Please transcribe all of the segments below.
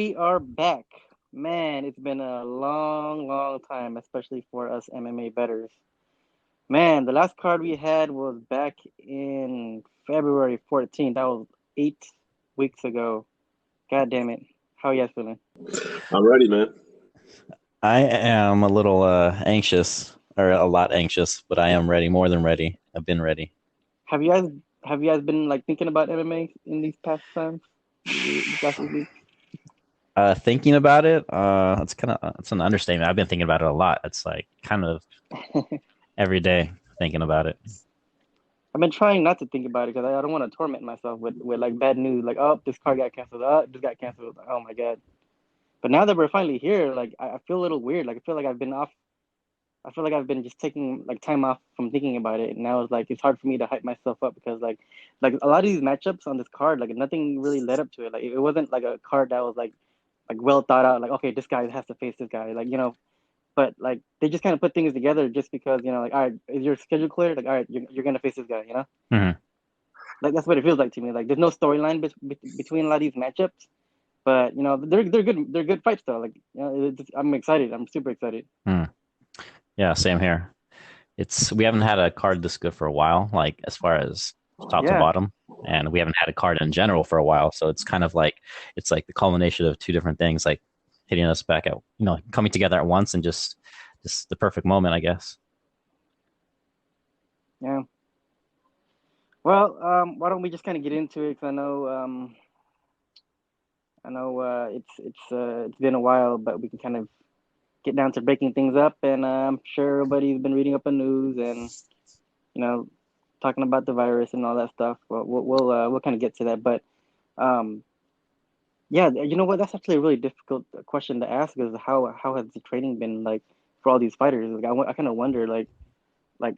We are back. Man, it's been a long, long time, especially for us MMA bettors. Man, the last card we had was back in February 14th. That was 8 weeks ago. God damn it. How you guys feeling? I'm ready, man. I am a little anxious, or a lot anxious, but I am ready, more than ready. I've been ready. Have you guys have you guys been like thinking about MMA in these past times? These last 8 weeks? Thinking about it, it's an understatement. I've been thinking about it a lot. It's like kind of every day thinking about it. I've been trying not to think about it because I don't want to torment myself with like bad news, like, oh, this card got canceled, oh, this got canceled. Oh my God. But now that we're finally here, like I feel a little weird. Like I feel like I've been off. I feel like I've been just taking like time off from thinking about it. And now it's like it's hard for me to hype myself up because like a lot of these matchups on this card, like nothing really led up to it. Like it wasn't like a card that was like well thought out. Like okay, this guy has to face this guy. Like but like they just kind of put things together just because like all right, is your schedule clear? Like all right, you're gonna face this guy. Hmm. Like that's what it feels like to me. Like there's no storyline between a lot of these matchups. But they're good fights though. Like I'm excited. I'm super excited. Hmm. Yeah, same here. We haven't had a card this good for a while, like as far as top to Yeah, bottom, and we haven't had a card in general for a while. So it's kind of like it's like the culmination of two different things, like hitting us back at coming together at once and just the perfect moment, I guess. yeah. Well, why don't we just kind of get into it? Because I know it's been a while, but we can kind of get down to breaking things up. And I'm sure everybody's been reading up on news and you know talking about the virus and all that stuff. Well, we'll kind of get to that. But um, yeah, you know what? That's actually a really difficult question to ask. Is how has the training been like for all these fighters? Like I kind of wonder like I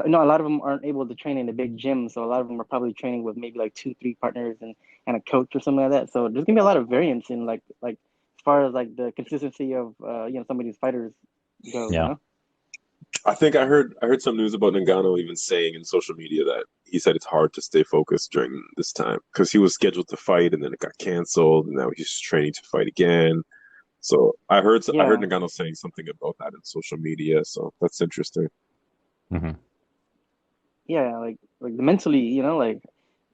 know a lot of them aren't able to train in a big gym, so a lot of them are probably training with maybe like two, three partners and a coach or something like that. So there's gonna be a lot of variance in like as far as like the consistency of some of these fighters go. Yeah. I think I heard some news about Ngannou even saying in social media that he said it's hard to stay focused during this time because he was scheduled to fight and then it got canceled and now he's training to fight again. So I heard Yeah, Ngannou saying something about that in social media. So that's interesting. Hmm. yeah, like the mentally, like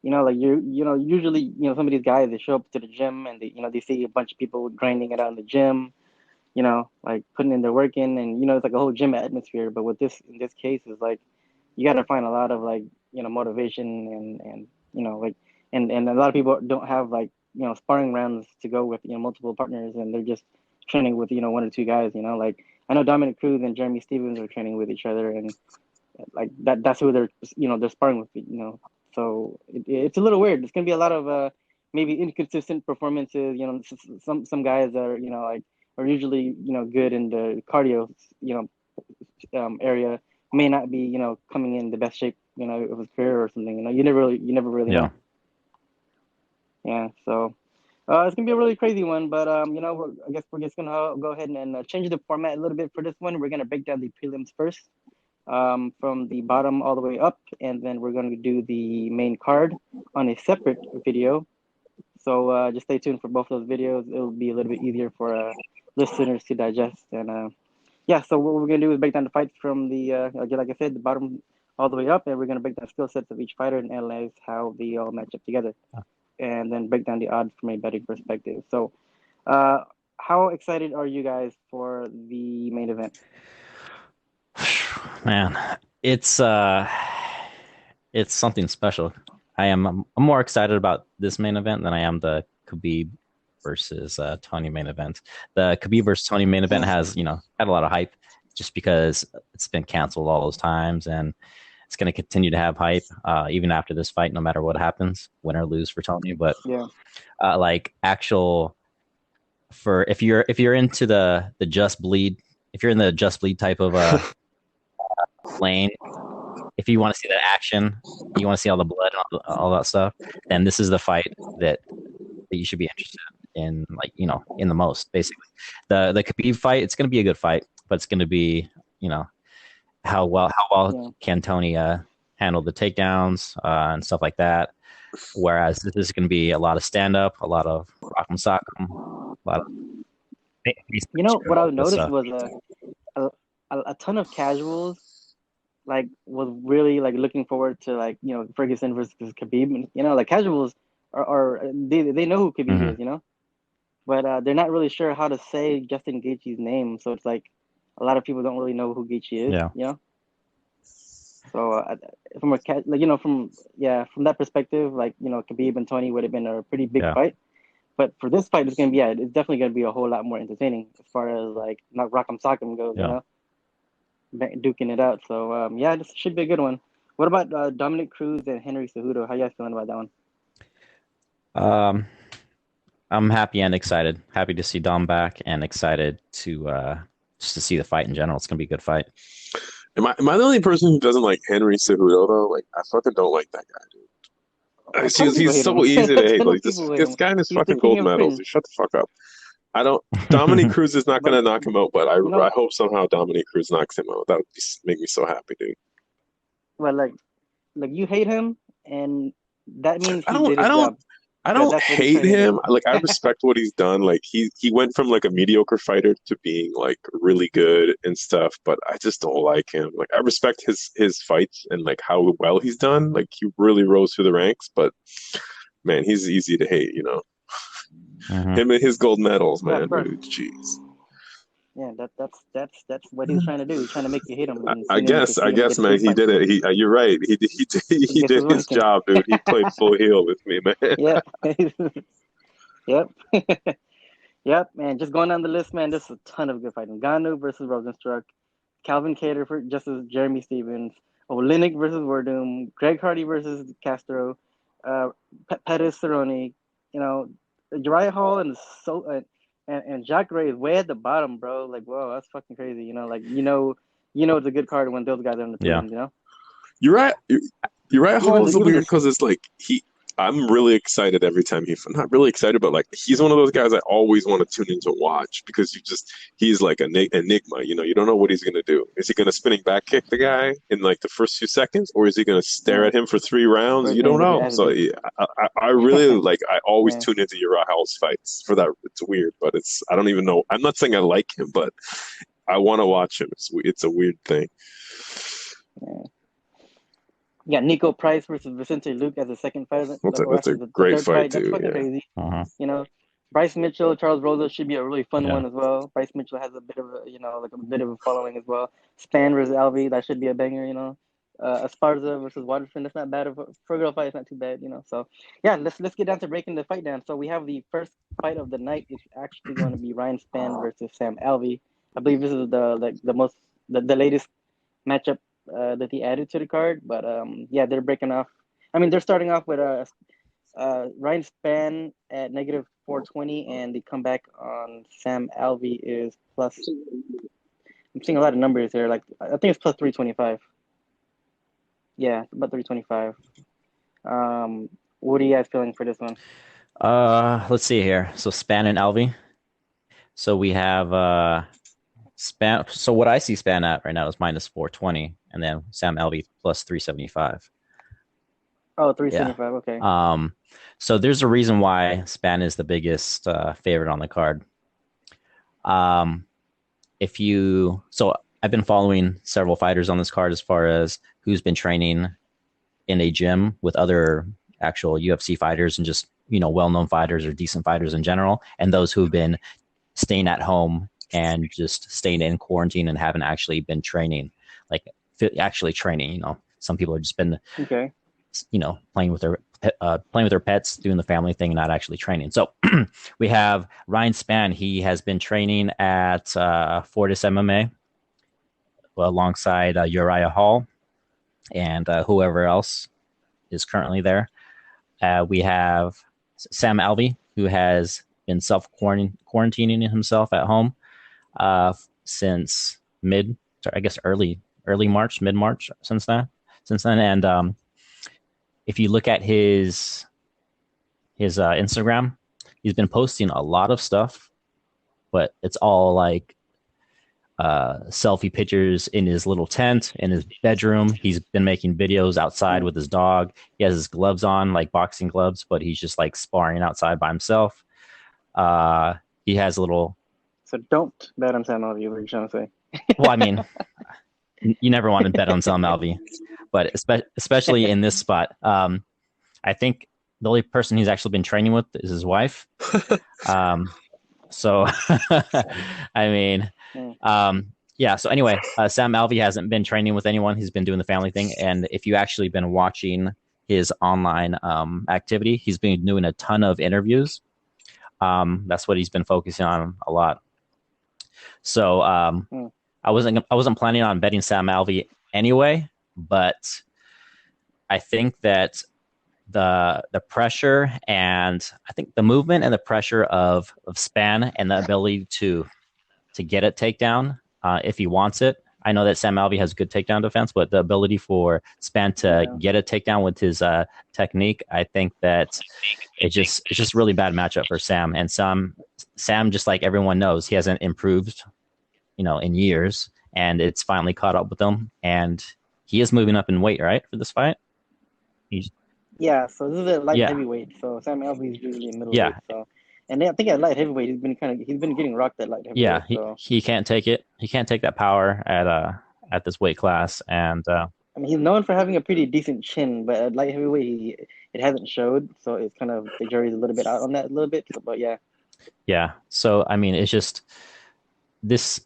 usually some of these guys they show up to the gym and they see a bunch of people grinding it out in the gym, like putting in their work in, and it's like a whole gym atmosphere. But with this in this case is like you got to find a lot of like motivation and like and a lot of people don't have like sparring rounds to go with multiple partners, and they're just training with one or two guys. Like I know Dominic Cruz and Jeremy Stevens are training with each other, and like that's who they're sparring with. So it's a little weird. It's gonna be a lot of maybe inconsistent performances. Some guys are like are usually good in the cardio area may not be coming in the best shape of his career or something. You never really Yeah. know. Yeah, so it's gonna be a really crazy one, but I guess we're just gonna go ahead and change the format a little bit for this one. We're gonna break down the prelims first, from the bottom all the way up, and then we're gonna do the main card on a separate video. So just stay tuned for both those videos. It'll be a little bit easier for listeners to digest. And yeah, so what we're gonna do is break down the fights from the like I said, the bottom all the way up, and we're gonna break down skill sets of each fighter and analyze how they all match up together, and then break down the odds from a betting perspective. So, uh, how excited are you guys for the main event? Man, it's it's something special. I'm more excited about this main event than I am the Khabib versus Tony main event. The Khabib versus Tony main event Yeah, has, had a lot of hype just because it's been canceled all those times, and it's going to continue to have hype even after this fight, no matter what happens, win or lose for Tony. But yeah, like actual for if you're into the just bleed, if you're in the just bleed type of lane, if you want to see that action, you want to see all the blood and all that stuff, then this is the fight that you should be interested in, like, in the most, basically. The Khabib fight, it's going to be a good fight, but it's going to be, how well yeah, can Tony handle the takedowns and stuff like that. Whereas this is going to be a lot of stand up, a lot of rock'em sock'em, a lot of You know what I noticed stuff. was a a ton of casuals like was really like looking forward to like Ferguson versus Khabib. Like casuals are they know who Khabib Hmm. is, but they're not really sure how to say Justin Gaethje's name. So it's like a lot of people don't really know who Gaethje is, Yeah, So from a like from that perspective, like Khabib and Tony would have been a pretty big yeah, fight. But for this fight, it's definitely gonna be a whole lot more entertaining as far as like not Rock'em Sock'em goes, yeah. duking it out. So yeah, this should be a good one. What about Dominic Cruz and Henry Cejudo? How you guys feeling about that one? Um, I'm happy and excited. Happy to see Dom back, and excited to just to see the fight in general. It's gonna be a good fight. Am I the only person who doesn't like Henry Cejudo though? Like I fucking don't like that guy, A dude. ton of people He's hate him. so easy to A hate. ton Like of this people hate this him. guy and his He's the fucking king gold of medals. cringe. Dude, shut the fuck up. I don't. Dominic Cruz is not But gonna knock him out, but I you know, hope somehow Dominic Cruz knocks him out. That would make me so happy, dude. well, like you hate him, and that means I he don't did I his don't job. I don't That's what he's hate trying to do. him. Like I respect what he's done. Like he went from like a mediocre fighter to being like really good and stuff, but I just don't like him. Like I respect his fights and like how well he's done. Like he really rose through the ranks, but man, he's easy to hate, you know. Hmm. Him and his gold medals, Yeah, man, of course. dude. Jeez. Yeah, that's what he's trying to do. He's trying to make you hate him and I see him guess, get man, big he fights. did it. You're right. I He guess did it's his working. job, dude. He played full heel with me, man. Yep. Yep. Yep, man. Just going down the list, man. There's a ton of good fighting. Ngannou versus Rosenstruck, Calvin Kattar for just as Jeremy Stevens, Olenek versus Werdum, Greg Hardy versus Castro, Pettis Cerrone, you know, Uriah Hall and Jack Ray is way at the bottom, bro. Like, whoa, that's fucking crazy. It's a good card when those guys are in the Yeah. prelims. You're right. Uriah Hall is a Even weird the because it's like I'm really excited every time not really excited, but like he's one of those guys I always want to tune in to watch because he's like an enigma. You know, you don't know what he's gonna do. Is he gonna spinning back kick the guy in like the first few seconds, or is he gonna stare yeah, at him for 3 rounds? or You then don't get his know. ass So beat. yeah, I really like. I always Yeah, tune into Uriah Hall's fights for that. It's weird, but I don't even know. I'm not saying I like him, but I want to watch him. It's a weird thing. yeah. Yeah, Nico Price versus Vicente Luque as a second fight, or That's a actually the great third fight fight. That's too. fucking Yeah. crazy. Uh-huh. You know, Bryce Mitchell, Charles Rosa should be a really fun Yeah. one as well. Bryce Mitchell has a bit of like a bit of a following as well. Span versus Alvey, that should be a banger. Esparza versus Waterson, that's not bad. For a girl fight, it's not too bad. So yeah, let's get down to breaking the fight down. So we have the first fight of the night. It's actually going to be Ryan Span versus Sam Alvey. I believe this is the latest matchup that he added to the card. But yeah, they're breaking off. I mean, they're starting off with Ryan Span at negative 420, and the comeback on Sam Alvey is plus. I'm seeing a lot of numbers here. Like I think it's plus 325. Yeah, it's about 325. What are you guys feeling for this one? Let's see here. So Span and Alvey. So we have Span. So what I see Span at right now is minus 420, and then Sam Alvey plus 375. Oh, Yeah. 375. Okay. Um, so there's a reason why Span is the biggest favorite on the card. Um, so I've been following several fighters on this card as far as who's been training in a gym with other actual UFC fighters and just well-known fighters or decent fighters in general, and those who've been staying at home and just staying in quarantine and haven't actually been training, like actually training. Some people have just been Okay. playing with their pets, doing the family thing, and not actually training. So we have Ryan Spann. He has been training at Fortis MMA alongside Uriah Hall and whoever else is currently there. We have Sam Alvey, who has been self-quarantining himself at home since early March, mid-March, since then. And if you look at his Instagram, he's been posting a lot of stuff, but it's all like selfie pictures in his little tent in his bedroom. He's been making videos outside with his dog. He has his gloves on, like boxing gloves, but he's just like sparring outside by himself. He has a little. So don't bet on Sam Alvey. What are you trying to say? Well, I mean, you never want to bet on Sam Alvey, but especially in this spot, I think the only person he's actually been training with is his wife. So, I mean, yeah. So anyway, Sam Alvey hasn't been training with anyone. He's been doing the family thing. And if you actually been watching his online activity, he's been doing a ton of interviews. That's what he's been focusing on a lot. So I wasn't planning on betting Sam Alvey anyway, but I think that the pressure and I think the movement and the pressure of Span and the ability to get a takedown if he wants it. I know that Sam Alvey has good takedown defense, but the ability for Span to get a takedown with his technique, I think that it's just really bad matchup for Sam. And Sam, just like everyone knows, he hasn't improved, in years, and it's finally caught up with him. And he is moving up in weight, right, for this fight. Yeah, so this is a light heavyweight. So Sam Alvey is usually a middleweight. So, and I think at light heavyweight he's been getting rocked at light heavyweight. Yeah, he can't take it. He can't take that power at this weight class. And I mean, he's known for having a pretty decent chin, but at light heavyweight it hasn't showed. So it's kind of the jury's a little bit out on that a little bit. But yeah. Yeah. So I mean, it's just this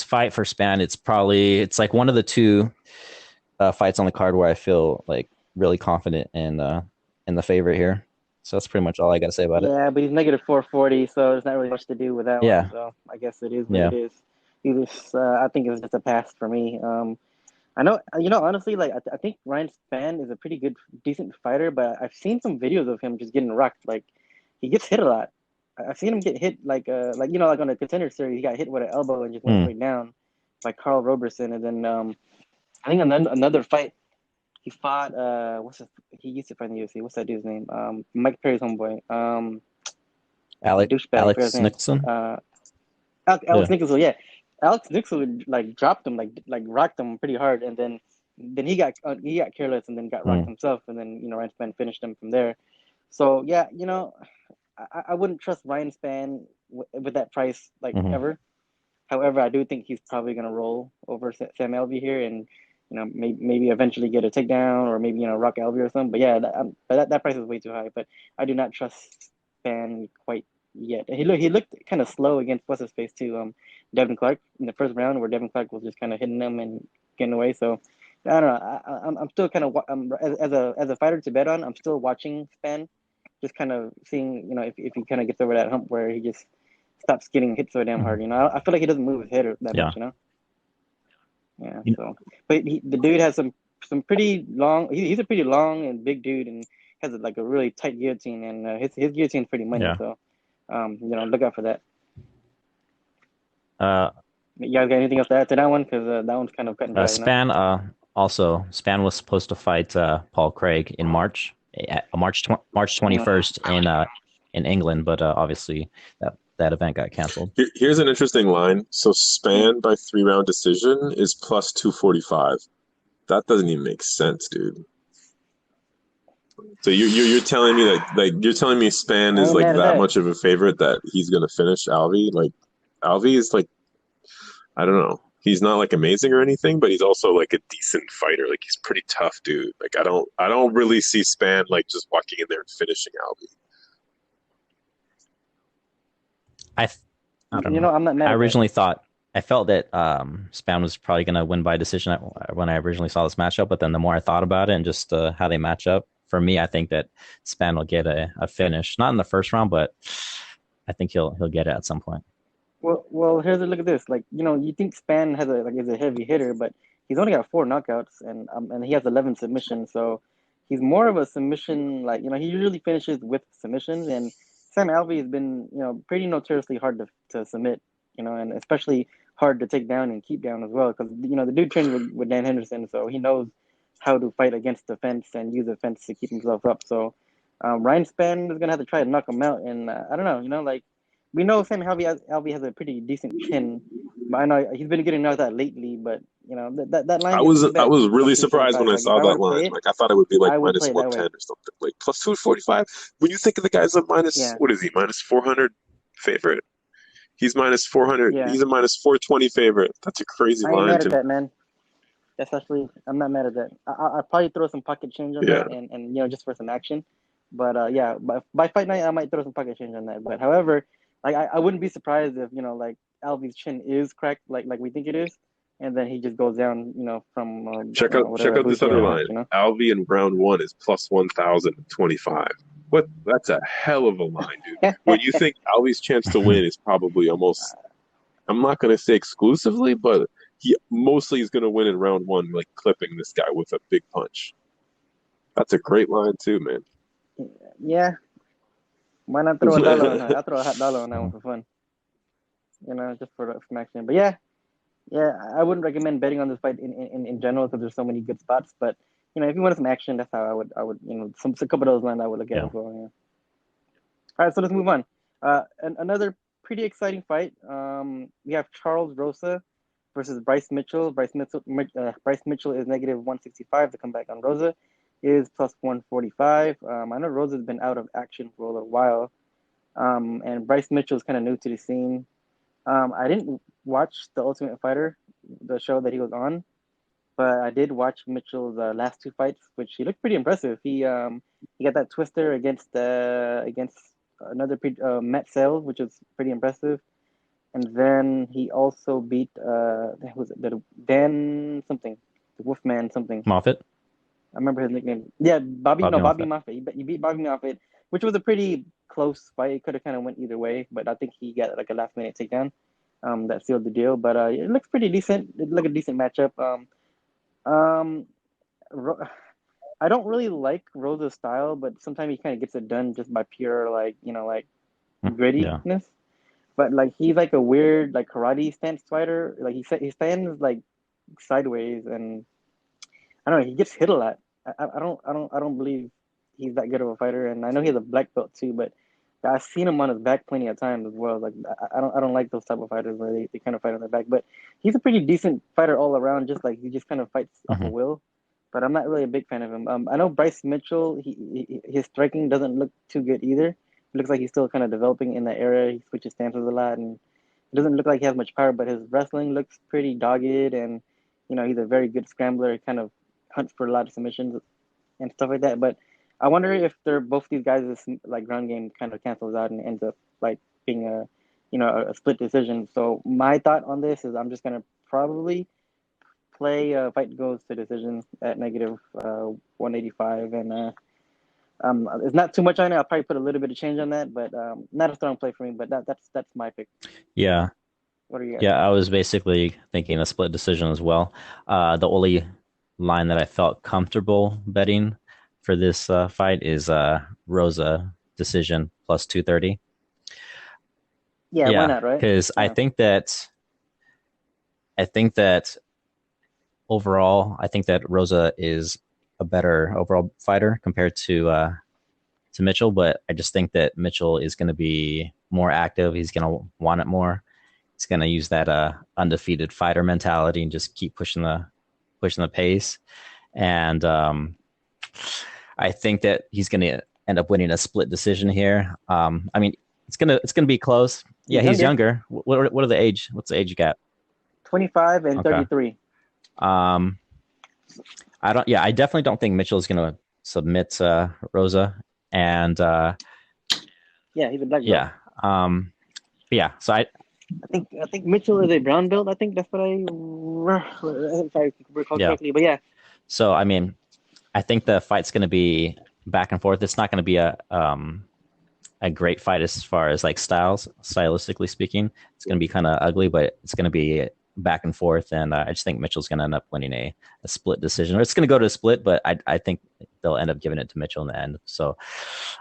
fight for Span. It's like one of the two fights on the card where I feel like really confident in the favorite here. So that's pretty much all I got to say about it. Yeah, but he's negative 440, so there's not really much to do with that one. So I guess it is what it is. I think it's just a pass for me. I know, honestly, like I think Ryan Spann is a pretty good, decent fighter, but I've seen some videos of him just getting rocked. Like he gets hit a lot. I've seen him get hit like on a Contender Series, he got hit with an elbow and just went straight down by Carl Roberson, and then I think another fight. He fought he used to fight in the UFC. What's that dude's name? Mike Perry's homeboy. Alex Nicholson. Alex Nicholson, yeah. Alex Nicholson like dropped him, like rocked him pretty hard, and then he got careless and then got rocked himself, and then Ryan Spann finished him from there. So yeah, I wouldn't trust Ryan Spann with that price ever. However, I do think he's probably gonna roll over Sam Alvey here and maybe eventually get a takedown or maybe rock Alvey or something. But yeah, that price is way too high. But I do not trust Spann quite yet. He looked kind of slow against what's his face too, Devin Clark in the first round, where Devin Clark was just kind of hitting him and getting away. So I don't know. I'm still kind of as a fighter to bet on. I'm still watching Spann, just kind of seeing if he kind of gets over that hump where he just stops getting hit so damn hard. I feel like he doesn't move his head that much. Yeah. So, but the dude has some pretty long. He's a pretty long and big dude, and has a really tight guillotine, and his guillotine's pretty money. Yeah. So, look out for that. You guys got anything else to add to that one? Because that one's kind of cutting dry. Spann Spann was supposed to fight Paul Craig in March 21st in England, but obviously that event got canceled. Here's an interesting line. So Spann by 3-round decision is plus 245. That doesn't even make sense, dude. So you're telling me that you're telling me Spann is that much of a favorite that he's gonna finish Alvey? Like Alvey is I don't know. He's not amazing or anything, but he's also a decent fighter. He's pretty tough, dude. I don't really see Spann just walking in there and finishing Alvey. I don't know. I'm not mad. I felt that Spann was probably going to win by decision when I originally saw this matchup, but then the more I thought about it and just how they match up, for me, I think that Spann will get a finish, not in the first round, but I think he'll get it at some point. Well, here's a look at this. You think Spann is a heavy hitter, but he's only got 4 knockouts and he has 11 submissions, so he's more of a submission. He usually finishes with submissions, and Sam Alvey has been, pretty notoriously hard to submit, and especially hard to take down and keep down as well. Because, the dude trained with Dan Henderson, so he knows how to fight against the fence and use the fence to keep himself up. So Ryan Spann is going to have to try to knock him out. And I don't know, we know Sam Alvey has a pretty decent chin. But I know he's been getting knocked out lately. But that line I gets me was to I bet was plus really two forty surprised when five. I Like if saw I were that to line. play it, Like I thought it would be like I would minus play it that way. 110 or something. Like plus 245. When you think of the guys at minus, Yeah, what is he? Minus 400 favorite. He's minus 400. yeah. He's a minus 420 favorite. That's a crazy I ain't line mad to at me. that, man. That's actually, I'm not mad at that. I'll probably throw some pocket change on Yeah. that, and just for some action. But yeah, by fight night, I might throw some pocket change on that. But however, like I wouldn't be surprised if like Alvy's chin is cracked, like we think it is, and then he just goes down, from Check whatever out this boost he other has Yeah. left. line. Alvi in round one is plus 1,025. What? That's a hell of a line, dude. When you think Alvi's chance to win is probably almost, I'm not going to say exclusively, but he mostly is going to win in round one, like clipping this guy with a big punch. That's a great line too, man. Yeah, why not throw a dollar on that? I'll throw a hot dollar on that one for fun, just for some action. But yeah. Yeah, I wouldn't recommend betting on this fight in general because there's so many good spots. But if you wanted some action, that's how I would a couple of those lines I would look at Yeah. as well. Yeah. All right, so let's move on. Another pretty exciting fight. We have Charles Rosa versus Bryce Mitchell. Bryce Mitchell is negative 165. The comeback on Rosa is plus 145. I know Rosa's been out of action for a little while, and Bryce Mitchell is kind of new to the scene. I didn't watch The Ultimate Fighter, the show that he was on, but I did watch Mitchell's last two fights, which he looked pretty impressive. He got that twister against another Matt Sales, which was pretty impressive, and then he also beat was it the Dan something, the Wolfman something. Moffitt. I remember his nickname. Yeah, Bobby. No, Bobby Bobby Moffitt. Moffitt. He beat Bobby Moffitt, which was a pretty close fight. It could have kind of went either way, but I think he got like a last minute takedown. That sealed the deal. But it looks pretty decent. It looked a decent matchup. Um, I don't really like Rosa's style, but sometimes he kind of gets it done just by pure like Yeah. grittiness. But like he's like a weird like karate stance fighter. Like he stands like sideways, and I don't know. He gets hit a lot. I don't believe he's that good of a fighter, and I know he has a black belt too. But I've seen him on his back plenty of times as well. Like I don't like those type of fighters where they kind of fight on their back. But he's a pretty decent fighter all around. Just like he just kind of fights off Hmm. of will. But I'm not really a big fan of him. I know Bryce Mitchell. His striking doesn't look too good either. It looks like he's still kind of developing in that area. He switches stances a lot, and it doesn't look like he has much power. But his wrestling looks pretty dogged, and he's a very good scrambler. He kind of hunts for a lot of submissions and stuff like that. But I wonder if they're both these guys' like ground game kind of cancels out and ends up like being a split decision. So my thought on this is I'm just gonna probably play fight goes to decision at negative 185, and it's not too much on it. I'll probably put a little bit of change on that, but not a strong play for me. But that's my pick. Yeah. What are you guys? Yeah. I was basically thinking a split decision as well. The only line that I felt comfortable betting for this fight is Rosa decision plus 230. Yeah, why Yeah, not, right? because Yeah. I think that overall, I think that Rosa is a better overall fighter compared to Mitchell, but I just think that Mitchell is going to be more active. He's going to want it more. He's going to use that undefeated fighter mentality and just keep pushing the pace. And I think that he's going to end up winning a split decision here. I mean, it's gonna be close. Yeah, He's he's younger, younger. What are the age? What's the age gap? 25 and Okay. 33. Um, I don't. Yeah, I definitely don't think Mitchell is gonna submit Rosa. And Yeah, he's a black belt. yeah, yeah. So I think Mitchell is a brown belt. I think that's what if I recall yeah. correctly. But yeah, So I mean, I think the fight's gonna be back and forth. It's not gonna be a great fight as far as like stylistically speaking. It's going to be kind of ugly, but it's going to be back and forth. And I just think Mitchell's going to end up winning a split decision, or it's going to go to a split, but I think they'll end up giving it to Mitchell in the end. So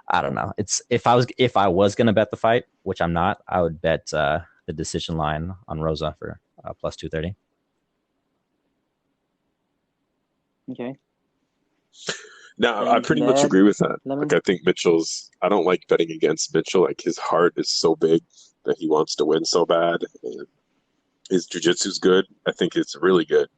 I don't know. It's if I was going to bet the fight, which I'm not, I would bet the decision line on Rosa for plus 230. okay. Now, I pretty much agree with that. Like, Lemon. I think I don't like betting against Mitchell. Like, his heart is so big that he wants to win so bad. And His jiu-jitsu's good. I think it's really good.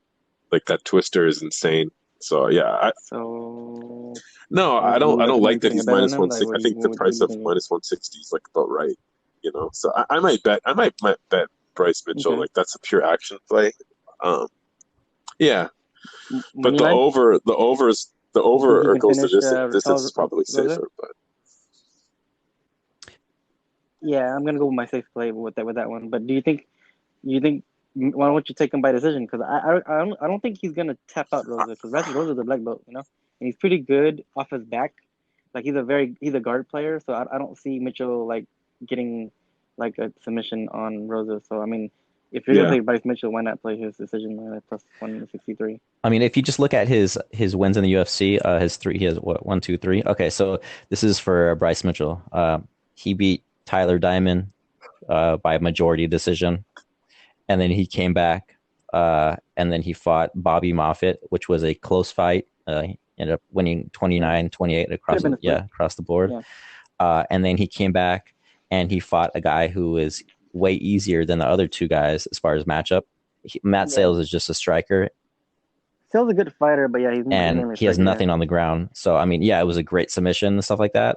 Like that twister is insane. So yeah, So, no, would you I don't like recommend that putting a he's bet on minus him? one Like, six. I think the what are price you of thinking? minus 160 is like about right. You know, so I might bet. Might bet Bryce Mitchell. Okay. Like that's a pure action play. Um, yeah, but Money line? the You think over he or can goes to finish distance is Charles probably Rosa? safer. But Yeah, I'm gonna go with my safe play with that one. But do you think why don't you take him by decision? Because I don't think he's gonna tap out Rosa because Rosa's a black belt, you know, and he's pretty good off his back. Like he's a guard player, so I don't see Mitchell like getting like a submission on Rosa. So I mean, if you're gonna yeah, play Bryce Mitchell, why not play his decision at plus 163? I mean, if you just look at his wins in the UFC, his three, he has what, one, two, three. Okay, so this is for Bryce Mitchell. He beat Tyler Diamond by a majority decision, and then he came back, and then he fought Bobby Moffitt, which was a close fight. He ended up winning Yeah, 29-28 could have been a split. across the board. Yeah, And then he came back and he fought a guy who is way easier than the other two guys as far as matchup. Matt yeah. Sales is just a striker, Sale's a good fighter, but yeah, he's and mainly a he has striker. Yeah, nothing on the ground. So I mean, yeah, it was a great submission and stuff like that.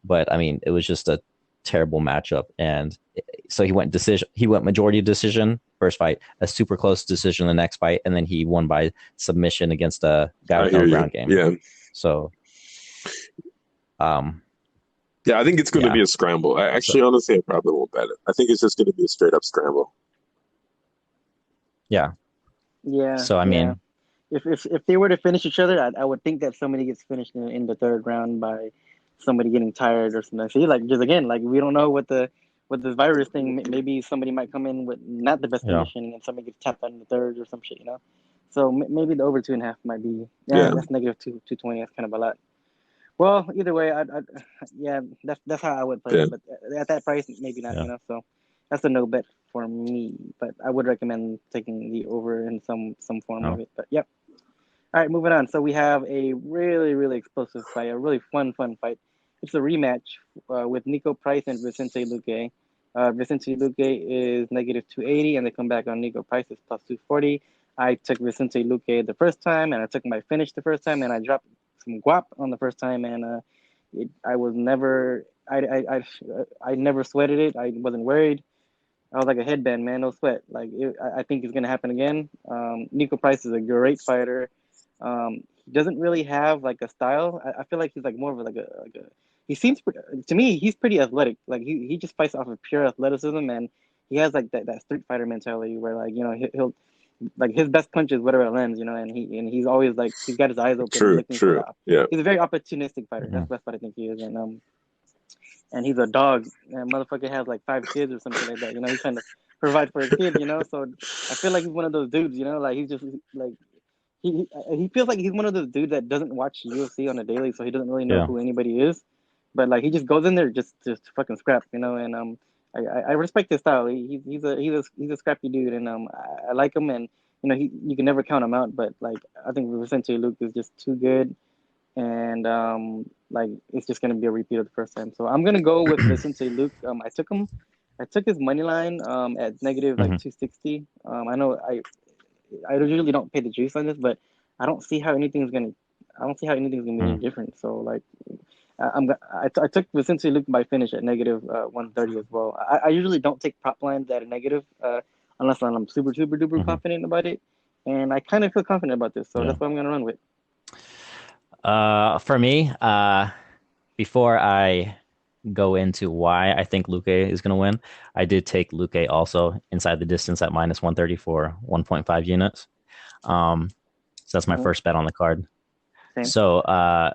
But I mean, it was just a terrible matchup, and so he went decision. He went majority decision first fight, a super close decision the next fight, and then he won by submission against a guy I with no hear you. ground game. Yeah, So, yeah. I think it's going to yeah, be a scramble. Honestly, I probably won't bet it. I think it's just going to be a straight up scramble. yeah. yeah, So I yeah. mean, If they were to finish each other, I would think that somebody gets finished in the third round by somebody getting tired or something. See, like just again, like we don't know what this virus thing. Maybe somebody might come in with not the best yeah, condition and somebody gets tapped out in the third or some shit, you know. So maybe the over 2.5 might be. Yeah, Yeah, that's negative 220. That's kind of a lot. Well, either way, yeah, that's how I would play yeah, it. But at that price, maybe not, you yeah. know. So that's a no bet for me. But I would recommend taking the over in some form of No. it. But yep. All right, moving on. So we have a really explosive fight, a really fun fight. It's a rematch with Nico Price and Vicente Luque. Vicente Luque is negative 280, and they come back on Nico Price is plus 240. I took Vicente Luque the first time, and I took my finish the first time, and I dropped some guap on the first time, and I was never, I never sweated it. I wasn't worried. I was like a headband, man, no sweat. I think it's gonna happen again. Nico Price is a great fighter. He doesn't really have like a style. I feel like he's like more of like a. He seems to me he's pretty athletic. Like he just fights off of pure athleticism, and he has like that street fighter mentality where like you know he'll like his best punch is whatever it lands, you know, and he's always like he's got his eyes open and looking for true. the. Yeah, He's a very opportunistic fighter. Mhm. That's what I think he is, and he's a dog. And motherfucker has like 5 kids or something like that. You know, he's trying to provide for a kid. You know, so I feel like he's one of those dudes. You know, like he's just like he feels like he's one of those dudes that doesn't watch UFC on a daily, so he doesn't really know Yeah. who anybody is. But like he just goes in there just to fucking scrap. You know, and I respect his style. He's a scrappy dude, and I like him, and you know you can never count him out. But like I think Vicente Luke is just too good, and like it's just gonna be a repeat of the first time. So I'm gonna go with Vicente Luke. I took his money line at negative like Mhm. 260. I know I usually don't pay the juice on this, but I don't see how anything's gonna I don't see how anything's gonna be any Mhm. different. So like I took Vicente Luke by finish at negative 130 as well. I usually don't take prop lines at a negative unless I'm super duper Mhm. confident about it, and I kind of feel confident about this, so Yeah. that's what I'm gonna run with. For me, before I go into why I think Luque is going to win, I did take Luque also inside the distance at minus 130 for 1.5 units. So that's my Mhm. first bet on the card. Same. So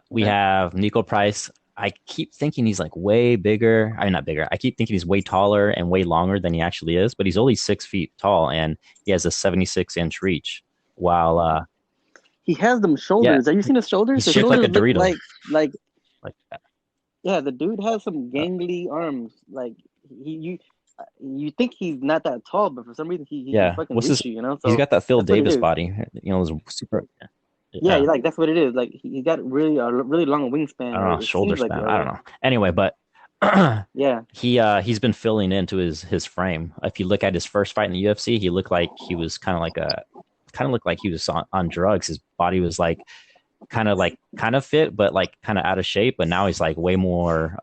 we Okay. have Nico Price. I keep thinking he's like way bigger. I mean, not bigger. I keep thinking he's way taller and way longer than he actually is, but he's only 6 feet tall and he has a 76-inch reach. While, He has them yeah, shoulders. Have you seen his shoulders? he's His shaped like a shoulders look Dorito. like Like, yeah. The dude has some uh, gangly arms. Like he you think he's not that tall, but for some reason he yeah. fucking What's beats his? you. You know, He's so got that Phil that's what it Davis is. body. You know, those super. Yeah, Yeah. like that's what it is. Like he got really a really long I wingspan, don't or know, it shoulder seems like span. I don't know. Anyway, but Yeah. He's been filling into his frame. If you look at his first fight in the UFC, he looked like he was kind of looked like he was on drugs. His body was kind of fit, but like kind of out of shape. But now he's like way more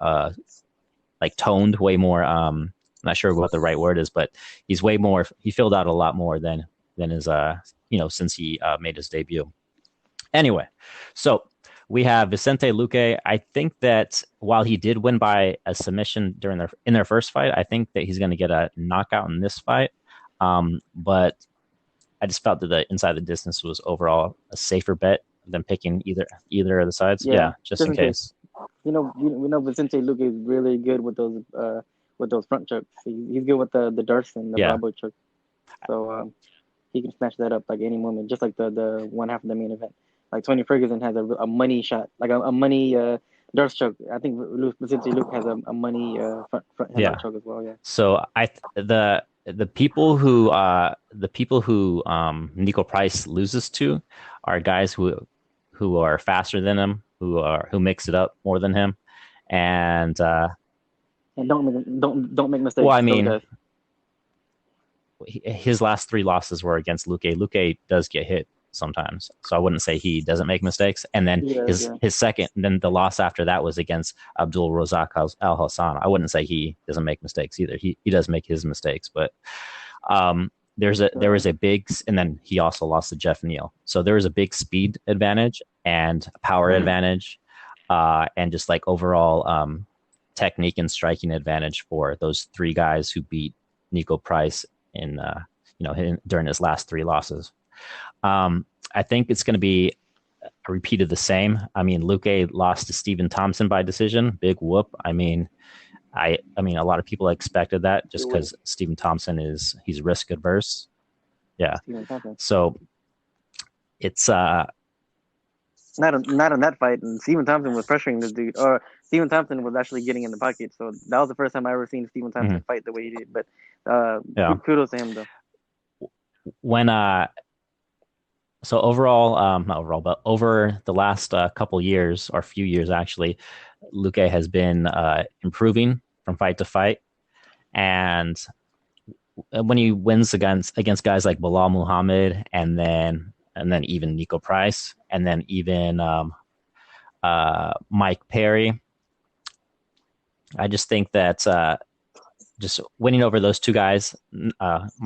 like toned, way more I'm not sure what the right word is, but he's way more. He filled out a lot more than his since he made his debut. Anyway, so we have Vicente Luque. I think that while he did win by a submission in their first fight, I think that he's going to get a knockout in this fight. But I just felt that the inside the distance was overall a safer bet than picking either of the sides. Yeah. Yeah, just Just in in case. case. We know Vicente Luque is really good with those front chucks. He's good with the darts and the Yeah, Bravo chuck. So he can snatch that up like any moment, just like the one half of the main event. Like Tony Ferguson has a money shot, like a money darts choke. I think Vicente Luque has a money front headlock yeah. choke as well. Yeah. So the people who Nico Price loses to are guys who are faster than him, who mix it up more than him, and And don't make well, mistakes, I those mean, guys. his last three losses were against Luque. Luque does get hit sometimes, so I wouldn't say he doesn't make mistakes. And then Yeah, yeah. his second, then the loss after that was against Abdul Razak Al Hassan. I wouldn't say he doesn't make mistakes either. He does make his mistakes, but there was a big, and then he also lost to Jeff Neal. So there was a big speed advantage and power advantage, and just like overall technique and striking advantage for those three guys who beat Nico Price in during his last three losses. I think it's going to be a repeat of the same. I mean, Luque lost to Stephen Thompson by decision. Big whoop. I mean, I mean, a lot of people expected that just because Stephen Thompson he's risk adverse. Yeah. So it's not in that fight. And Stephen Thompson was pressuring this dude, or Stephen Thompson was actually getting in the pocket. So that was the first time I ever seen Stephen Thompson fight the way he did. But yeah. kudos to him though. When so overall, not overall, but over the last couple years or few years actually, Luque has been improving from fight to fight, and when he wins against guys like Bilal Muhammad and then even Nico Price and then even Mike Perry, I just think that just winning over those two guys,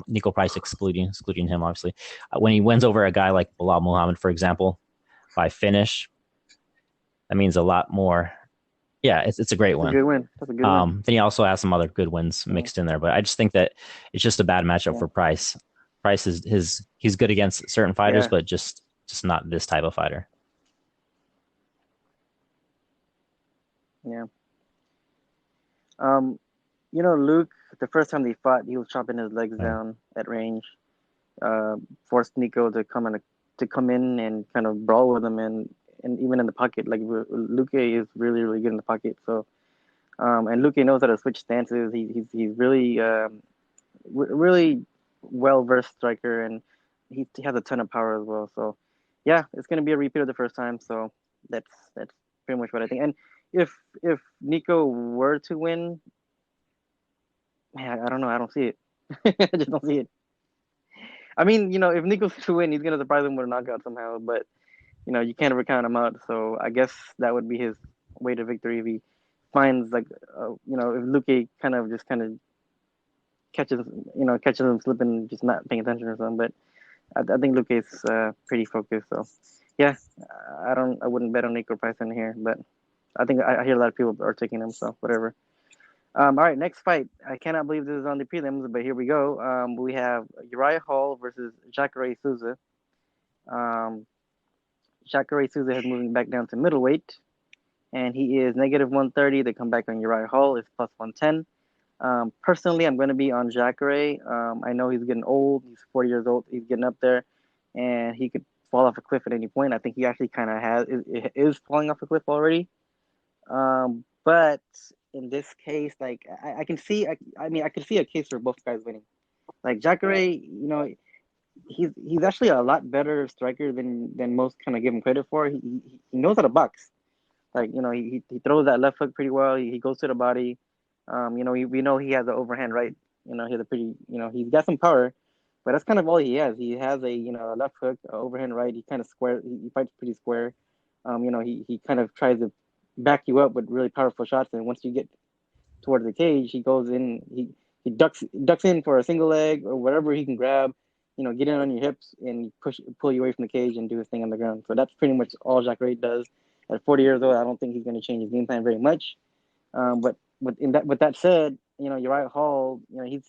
Nico Price excluding him, obviously, when he wins over a guy like Bilal Muhammad, for example, by finish, that means a lot more. Yeah, it's a great win. Good win. That's a good win. Then he also has some other good wins mixed in there, but I just think that it's just a bad matchup for Price. Price he's good against certain fighters, but just not this type of fighter. Yeah. Luke, the first time they fought, he was chopping his legs down at range, forced Nico to come in and kind of brawl with him, and even in the pocket. Like Luque is really, really good in the pocket. So, and Luque knows how to switch stances. He's really, really well versed striker, and he has a ton of power as well. So, yeah, it's gonna be a repeat of the first time. So that's pretty much what I think. And if Nico were to win, man, I don't know. I don't see it. I just don't see it. I mean, if Nico's to win, he's gonna surprise him with a knockout somehow. But you can't ever count him out. So I guess that would be his way to victory if he finds if Luque kind of catches him slipping, just not paying attention or something. But I think Luque's pretty focused. So yeah, I wouldn't bet on Nico Price in here, but I think I hear a lot of people are taking him. So whatever. All right, next fight. I cannot believe this is on the prelims, but here we go. We have Uriah Hall versus Jacare Souza. Jacare Souza is moving back down to middleweight, and he is -130. The comeback on Uriah Hall is +110. Personally, I'm going to be on Jacare. I know he's getting old. He's 40 years old. He's getting up there, and he could fall off a cliff at any point. I think he actually kind of is falling off a cliff already. But in this case, like I can see, I can see a case for both guys winning. Like Jacare, he's actually a lot better striker than most kind of give him credit for. He knows how to box. Like, he throws that left hook pretty well. He goes to the body. We know he has an overhand right. He has a pretty, he's got some power, but that's kind of all he has. He has a left hook, a overhand right. He kind of square. He fights pretty square. He kind of tries to back you up with really powerful shots, and once you get towards the cage, he goes in. He ducks in for a single leg or whatever he can grab. Get in on your hips and pull you away from the cage and do his thing on the ground. So that's pretty much all Jacare does. At 40 years old, I don't think he's going to change his game plan very much. But with that said, Uriah Hall, he's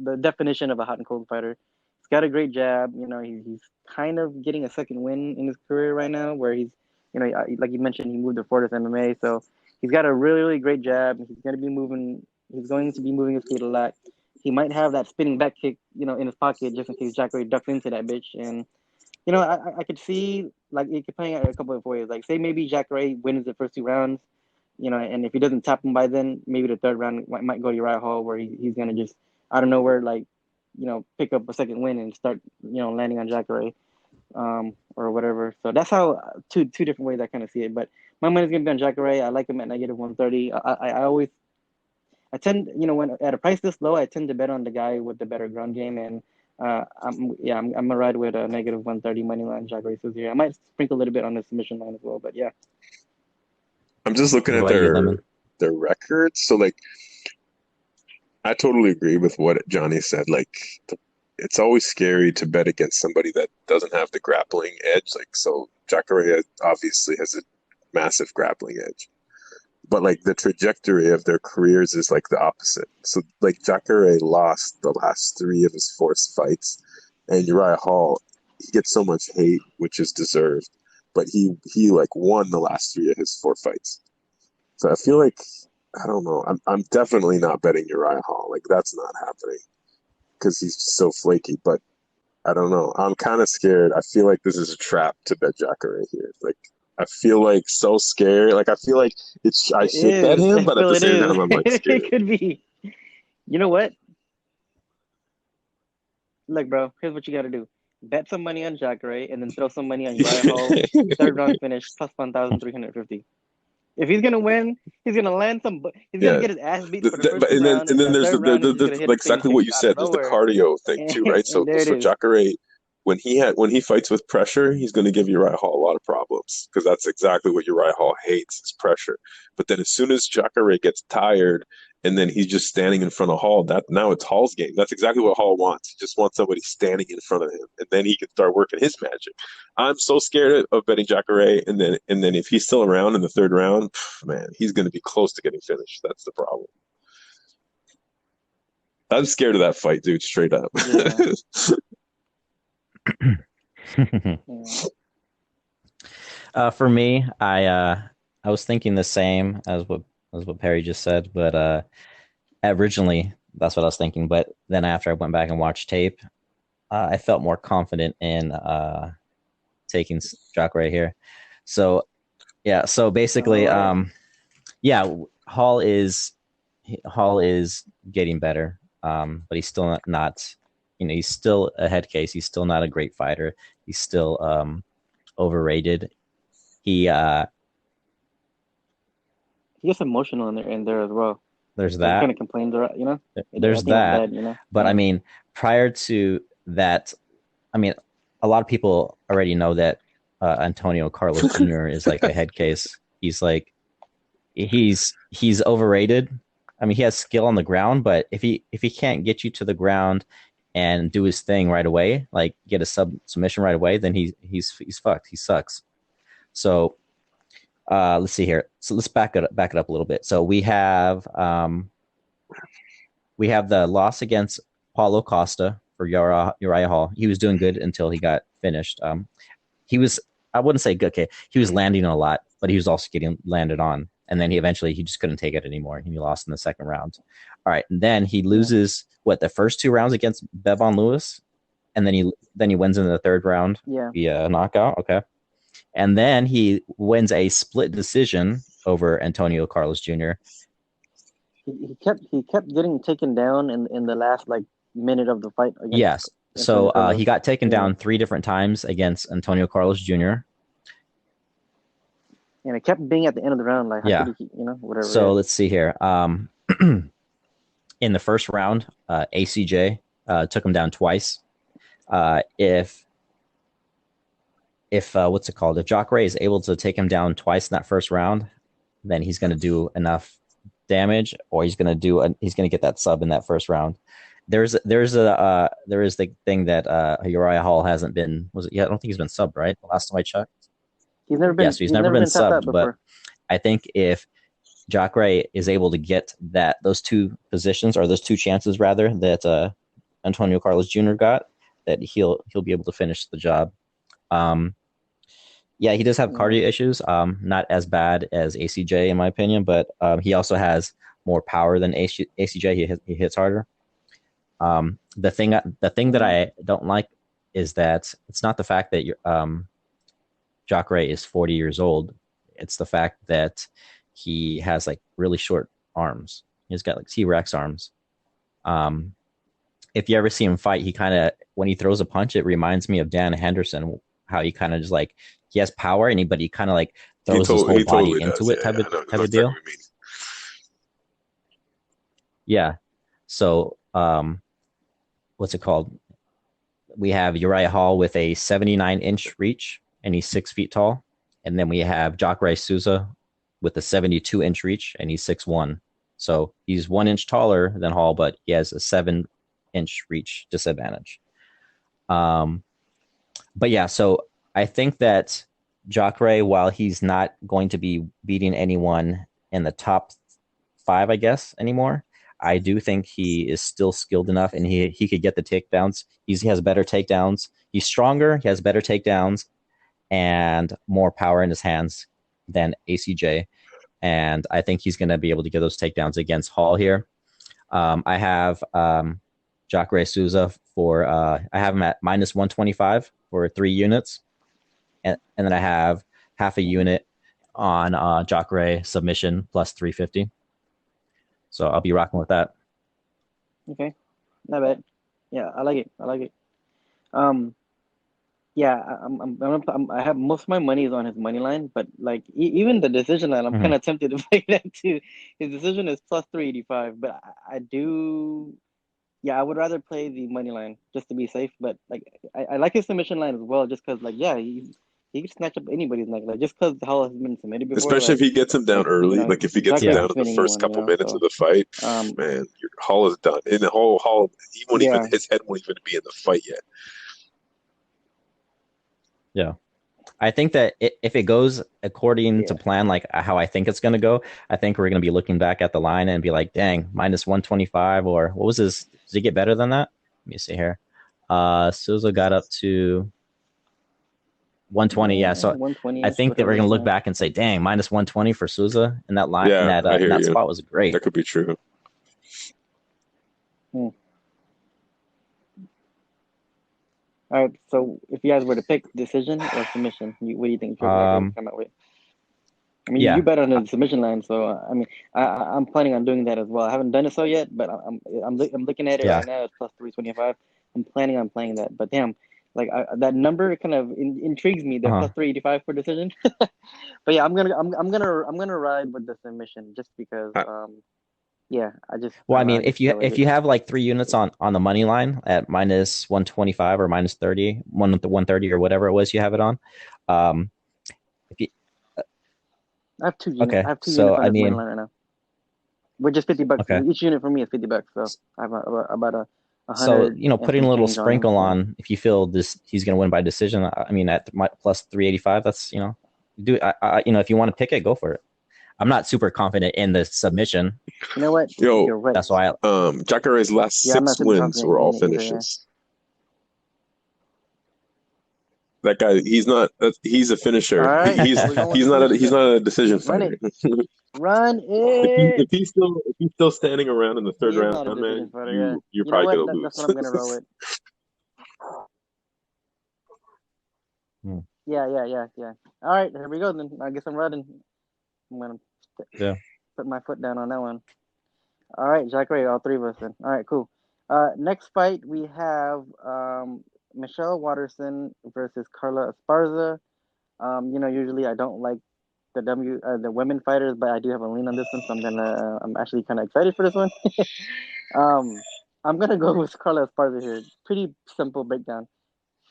the definition of a hot and cold fighter. He's got a great jab. He's kind of getting a second win in his career right now, where he's, like you mentioned, he moved to Fortis MMA, so he's got a really, really great jab. He's going to be moving. He's going to be moving his feet a lot. He might have that spinning back kick, in his pocket just in case Jacare ducks into that bitch. And I could see like it could play out a couple of ways. Like say maybe Jacare wins the first two rounds, and if he doesn't tap him by then, maybe the third round might go to Uriah Hall, where he's gonna just out of nowhere like pick up a second win and start landing on Jacare, or whatever. So that's how two different ways I kind of see it. But my money's gonna be on Jacare. I like him at -130. I tend, when at a price this low, I tend to bet on the guy with the better ground game, and I'm gonna ride with a -130 money line Jacare Souza. I might sprinkle a little bit on the submission line as well, but yeah. I'm just looking at their records. So like, I totally agree with what Johnny said. Like, it's always scary to bet against somebody that doesn't have the grappling edge. Like, so Jacare obviously has a massive grappling edge. But like the trajectory of their careers is like the opposite. So like Jacare lost the last 3 of his 4 fights, and Uriah Hall, he gets so much hate, which is deserved. But he like won the last 3 of his 4 fights. So I feel like I don't know. I'm definitely not betting Uriah Hall. Like that's not happening because he's so flaky. But I don't know. I'm kind of scared. I feel like this is a trap to bet Jacare here. Like I feel like so scared. Like I feel like I should bet him, but at the same time, I'm like scared. It could be. You know what? Look, bro. Here's what you got to do: bet some money on Jacare, and then throw some money on Uriah Hall. Third round finish plus 1,350. If he's gonna win, he's gonna land some. He's gonna get his ass beat for the first round. And then there's the like exactly what you said. There's the cardio thing too, right? So Jacare, when he fights with pressure, he's going to give Uriah Hall a lot of problems because that's exactly what Uriah Hall hates is pressure. But then as soon as Jacare gets tired and then he's just standing in front of Hall, now it's Hall's game. That's exactly what Hall wants. He just wants somebody standing in front of him, and then he can start working his magic. I'm so scared of betting Jacare, and then if he's still around in the third round, man, he's going to be close to getting finished. That's the problem. I'm scared of that fight, dude. Straight up. Yeah. For me, I was thinking the same as what Perry just said, but originally that's what I was thinking. But then after I went back and watched tape, I felt more confident in taking Jacare here. So yeah, so basically, Hall is getting better, but he's still not. He's still a head case. He's still not a great fighter. He's still overrated. He gets emotional in there as well. There's that. Kind of complains, There's that. Bad, But I mean, prior to that, I mean, a lot of people already know that Antonio Carlos Jr. is like a head case. He's overrated. I mean, he has skill on the ground, but if he can't get you to the ground and do his thing right away, like get a submission right away, then he's fucked. He sucks. So let's see here. So let's back it up a little bit. So we have the loss against Paulo Costa for Uriah Hall. He was doing good until he got finished. He was, I wouldn't say good. Okay, he was landing a lot, but he was also getting landed on. And then he just couldn't take it anymore, and he lost in the second round. All right, and then he loses the first 2 rounds against Bevon Lewis, and then he wins in the third round via knockout. Okay, and then he wins a split decision over Antonio Carlos Jr. He kept getting taken down in the last minute of the fight. Yes, so he got taken down 3 different times against Antonio Carlos Jr. And it kept being at the end of the round. Like, how could Yeah. he, whatever. So Yeah. let's see here. In the first round, ACJ took him down twice. If what's it called? If Jacare is able to take him down twice in that first round, then he's going to do enough damage, or he's going to get that sub in that first round. There is the thing that Uriah Hall hasn't been. Was it? Yeah, I don't think he's been subbed, right? The last time I checked. He's never Yeah, been. so he's He's never never been been tapped out subbed, but before. I think if Jacare is able to get those two positions, or those two chances rather, that Antonio Carlos Jr. got, that he'll be able to finish the job. Yeah, he does have cardio issues. Not as bad as ACJ in my opinion, but he also has more power than ACJ. He hits harder. The thing that I don't like is that it's not the fact that Jacare is 40 years old. It's the fact that he has like really short arms. He's got like T-Rex arms. If you ever see him fight, he kind of, when he throws a punch, it reminds me of Dan Henderson, how he kind of just like, he has power but he kind of like throws his whole he body totally into does. it, Yeah, type I know of exactly deal. what you mean. Yeah. So what's it called? We have Uriah Hall with a 79-inch reach, and he's 6 feet tall. And then we have Jacare Souza with a 72-inch reach, and he's 6'1". So he's 1 inch taller than Hall, but he has a 7-inch reach disadvantage. But yeah, so I think that Jacare, while he's not going to be beating anyone in the top 5, I guess, anymore, I do think he is still skilled enough, and he could get the takedowns. He has better takedowns. He's stronger. He has better takedowns and more power in his hands than ACJ. And I think he's going to be able to get those takedowns against Hall here. I have Jacare Souza for I have him at minus 125 for 3 units, and then I have half a unit on Jacare submission plus 350. So I'll be rocking with that. Okay, not bad. Yeah, I like it. I like it. Um, yeah, I have most of my money is on his money line, but like even the decision line, I'm Mm-hmm. kind of tempted to play that too. His decision is plus 385, but I do. Yeah, I would rather play the money line just to be safe. But like, I like his submission line as well, just because like, yeah, he could snatch up anybody's neck. Like just because Hall has been submitted before, Especially if he gets him down early. Like if he gets him Jacare Yeah. down can in the submit first anyone, couple minutes of So the fight, um, man, Hall is done. And the whole Hall, he won't even, yeah, his head won't even be in the fight yet. Yeah. I think that if it goes according to plan, like how I think it's going to go, I think we're going to be looking back at the line and be like, dang, minus 125, or what was his? Did he get better than that? Let me see here. Souza got up to 120. Yeah. So 120, I think that we're whatever. going to look Yeah. back and say, dang, minus 120 for Souza in that line. Yeah, I hear that you. spot was great. That could be true. All right, so if you guys were to pick decision or submission, what do you think Triple X would come out with? I mean, Yeah. you bet on the submission line, so I mean, I'm planning on doing that as well. I haven't done it so yet, but I'm looking at it right now. It's plus 325. I'm planning on playing that, but damn, like that number kind of intrigues me. The plus 385 for decision. But yeah, I'm gonna ride with the submission just because. Yeah, Well, I mean, just feel like if you have like 3 units on the money line at minus 125 or minus 30, 130 or whatever it was you have it on, if you I have 2 units. okay, I have 2 so units on I this money mean, line right now. We're just $50. okay, Each unit for me is $50. So I have about a so 100 and putting some a little change on him. sprinkle So. on if you feel he's going to win by decision. I mean, at plus 385, that's do if you want to pick it, go for it. I'm not super confident in the submission. You know what? Yo, You're right. That's why Jacare's last I'm not 6 super wins confident were all in it either, finishes. That guy, he's not. He's a finisher. All right, He's we're going he's not a finish. decision Run fighter. it. Run it. If he's still standing around in the third He is round, not a decision man, fighter, yeah. you're You know probably what? gonna That's lose. what I'm gonna roll with. Yeah. All right, here we go then. I guess I'm running. I'm gonna put my foot down on that one. All right, Jacare, all 3 of us then. All right, cool. Next fight we have Michelle Watterson versus Carla Esparza. Usually I don't like the women fighters, but I do have a lean on this one, so I'm actually kind of excited for this one. um, I'm gonna go with Carla Esparza here. Pretty simple breakdown.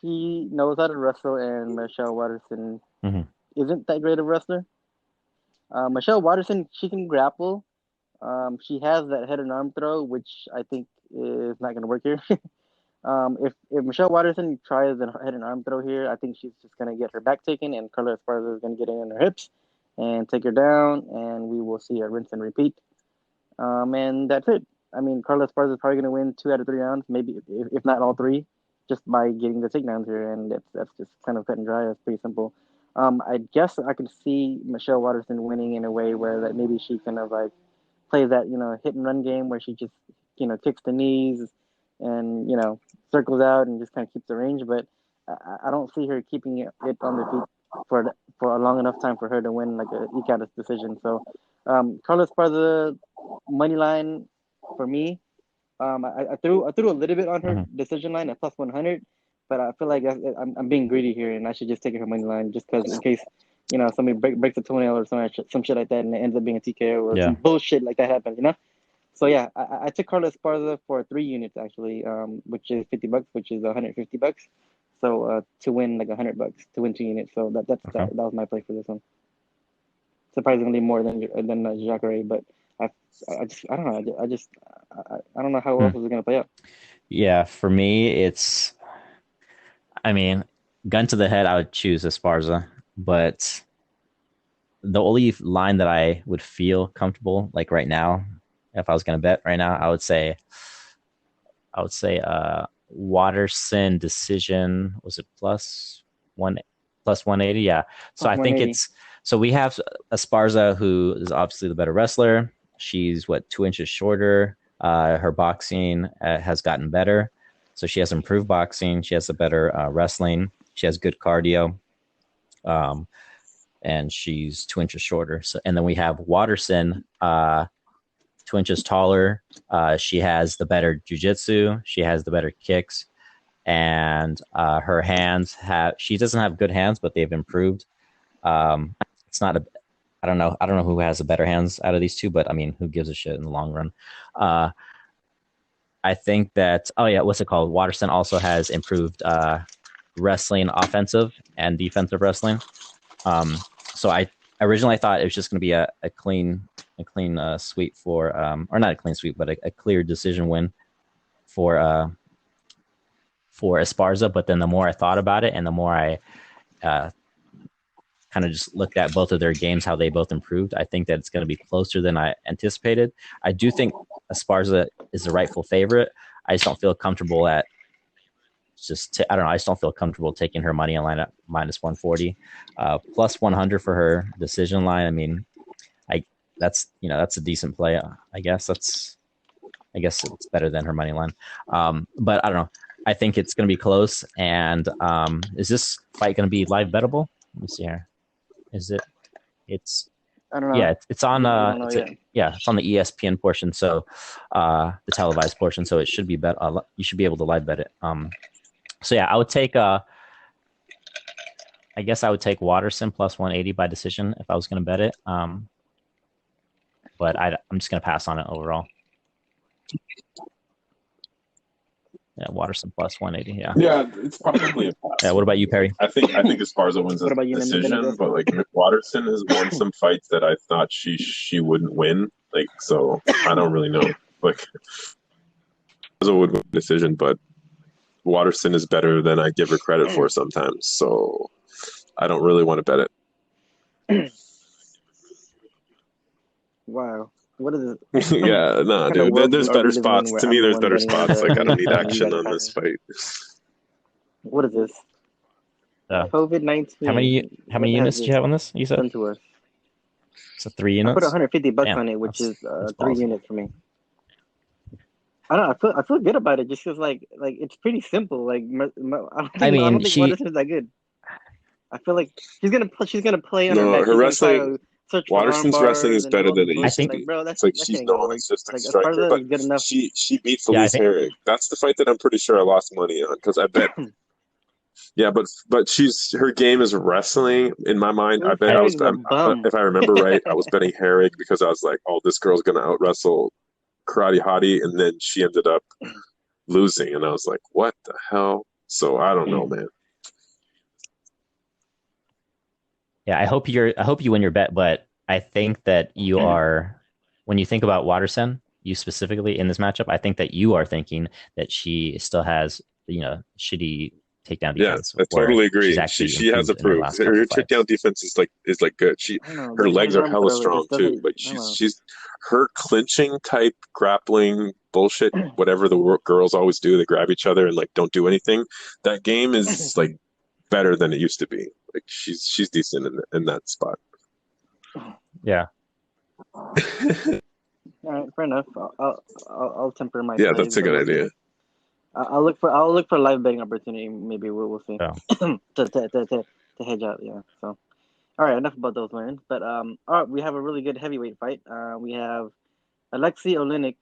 She knows how to wrestle, and Michelle Waterson Mhm. isn't that great of a wrestler. Michelle Waterson, she can grapple. She has that head and arm throw, which I think is not going to work here. If Michelle Waterson tries the head and arm throw here, I think she's just going to get her back taken, and Carla Esparza is going to get in her hips and take her down, and we will see a rinse and repeat. And that's it. I mean, Carla Esparza is probably going to win 2 out of 3 rounds, maybe if not all three, just by getting the takedowns here, and that's just kind of cut and dry. It's pretty simple. I guess I could see Michelle Waterson winning in a way where that maybe she kind of like plays that hit and run game where she just kicks the knees and circles out and just kind of keeps the range. But I don't see her keeping it on the feet for a long enough time for her to win like a eke out decision. So Carlos Esparza money line for me. I threw a little bit on her Mhm. decision line at plus 100, but I feel like I'm being greedy here, and I should just take her money line just because in case somebody breaks a toenail or some shit like that, and it ends up being a TKO or some Yeah. bullshit like that happens. So yeah, I took Carlos Esparza for 3 units actually, which is $50, which is $150. So to win like $100 to win 2 units. So Okay. that was my play for this one. Surprisingly more than Jacare, but I don't know. I don't know how else Hmm. is it gonna play out. Yeah, for me, I mean, gun to the head, I would choose Esparza, but the only line that I would feel comfortable like right now, if I was going to bet right now, I would say Watterson decision, was it plus 180? Yeah. So Plus I think 180. so we have Esparza, who is obviously the better wrestler. She's 2 inches shorter. Her boxing has gotten better. So she has improved boxing. She has a better wrestling. She has good cardio. Um, and she's 2 inches shorter. So, and then we have Watterson, 2 inches taller. She has the better jujitsu. She has the better kicks, and her hands have. She doesn't have good hands, but they've improved. It's not a. I don't know. I don't know who has the better hands out of these two, but I mean, who gives a shit in the long run? I think that. Oh yeah, what's it called? Watterson also has improved wrestling, offensive and defensive wrestling. So I originally thought it was just going to be a clean sweep for or not a clean sweep, but a clear decision win for Esparza. But then the more I thought about it, and the more I kind of just looked at both of their games, how they both improved, I think that it's going to be closer than I anticipated. I do think Esparza is the rightful favorite. I just don't feel comfortable at I don't know. I just don't feel comfortable taking her money line at minus 140, plus 100 for her decision line. I mean, that's a decent play. I guess it's better than her money line. But I don't know. I think it's going to be close. And is this fight going to be live bettable? Let me see here. Is it? It's I don't know. yeah. It's on. We don't know yet. It's on the ESPN portion. So the televised portion. So it should be bet. You should be able to live bet it. So yeah, I would take. I guess I would take Watterson plus 180 by decision if I was going to bet it. But I'm just going to pass on it overall. Yeah, Watterson plus 180. Yeah. Yeah, it's probably a pass. Yeah. What about you, Perry? I think Esparza wins What a about you, decision, but like Watterson has won some fights that I thought she wouldn't win. Like, so I don't really know. Like, Esparza would win a decision, but Watterson is better than I give her credit for sometimes. So I don't really want to bet it. Wow. What is it? Yeah, no, dude. There's better spots. To me, there's better spots. Like, I don't need action you on this fight. What is this? COVID-19. How many units did you have on this? You said done to us. it's 3 I units. put $150 Damn, on it, which is that's 3 ballsy. units for me. I don't know. I feel good about it just because like it's pretty simple. Like I don't think Watterson's that good. I feel like she's gonna play on her back. Her wrestling. Search for Watterson's wrestling is better than it used to think- be. Like, bro, It's like she's known as just a striker, Esparza but is good enough. she beat Felice Herrig. That's the fight that I'm pretty sure I lost money on because I bet Yeah, but her game is wrestling. In my mind, I bet Herring's a bum. if I remember right, I was betting Herrig because I was like, oh, this girl's gonna out wrestle Karate Hottie, and then she ended up losing, and I was like, what the hell? So I don't know, man. Yeah, I hope you win your bet, but I think that you are when you think about Watterson, you specifically in this matchup, I think that you are thinking that she still has, shitty takedown Yeah, defense I where totally she's agree. actually She has improved in her improved. last couple Her fights. takedown defense is like good. I don't know. Her legs The are arm hella throw, it strong just too. doesn't. But I don't know. she's her clinching type grappling bullshit. Whatever the girls always do, they grab each other and like don't do anything. That game is like better than it used to be. Like she's decent in that spot. Yeah. All right, fair enough. I'll temper my Yeah, plays, that's a but good we'll see. idea. I'll look for live betting opportunity. Maybe we'll see. So To hedge out. Yeah. So all right, enough about those learns. But all right, we have a really good heavyweight fight. We have Alexei Olenek,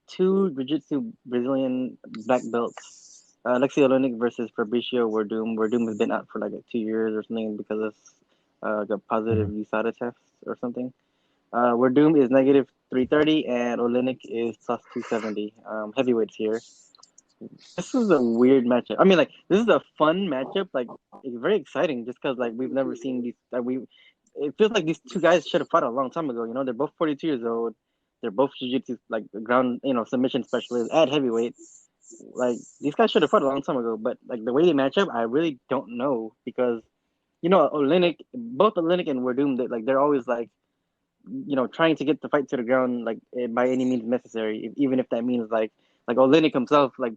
two Jiu-Jitsu Brazilian black belts. Alexei Olenek versus Fabricio Werdum. Werdum has been out for like 2 years or something because of a positive USADA test or something. Werdum is negative 330 and Olenek is plus 270. Heavyweights here. This is a weird matchup. I mean, like this is a fun matchup. Like it's very exciting just because like we've never seen these. It feels like these two guys should have fought a long time ago. You know, they're both 42 years old. They're both jiu-jitsu like ground, submission specialists at heavyweight. Like these guys should have fought a long time ago. But like the way they match up, I really don't know because Olenek, both Olenek and Werdum, they're always like trying to get the fight to the ground like by any means necessary, even if that means like Olenek himself, like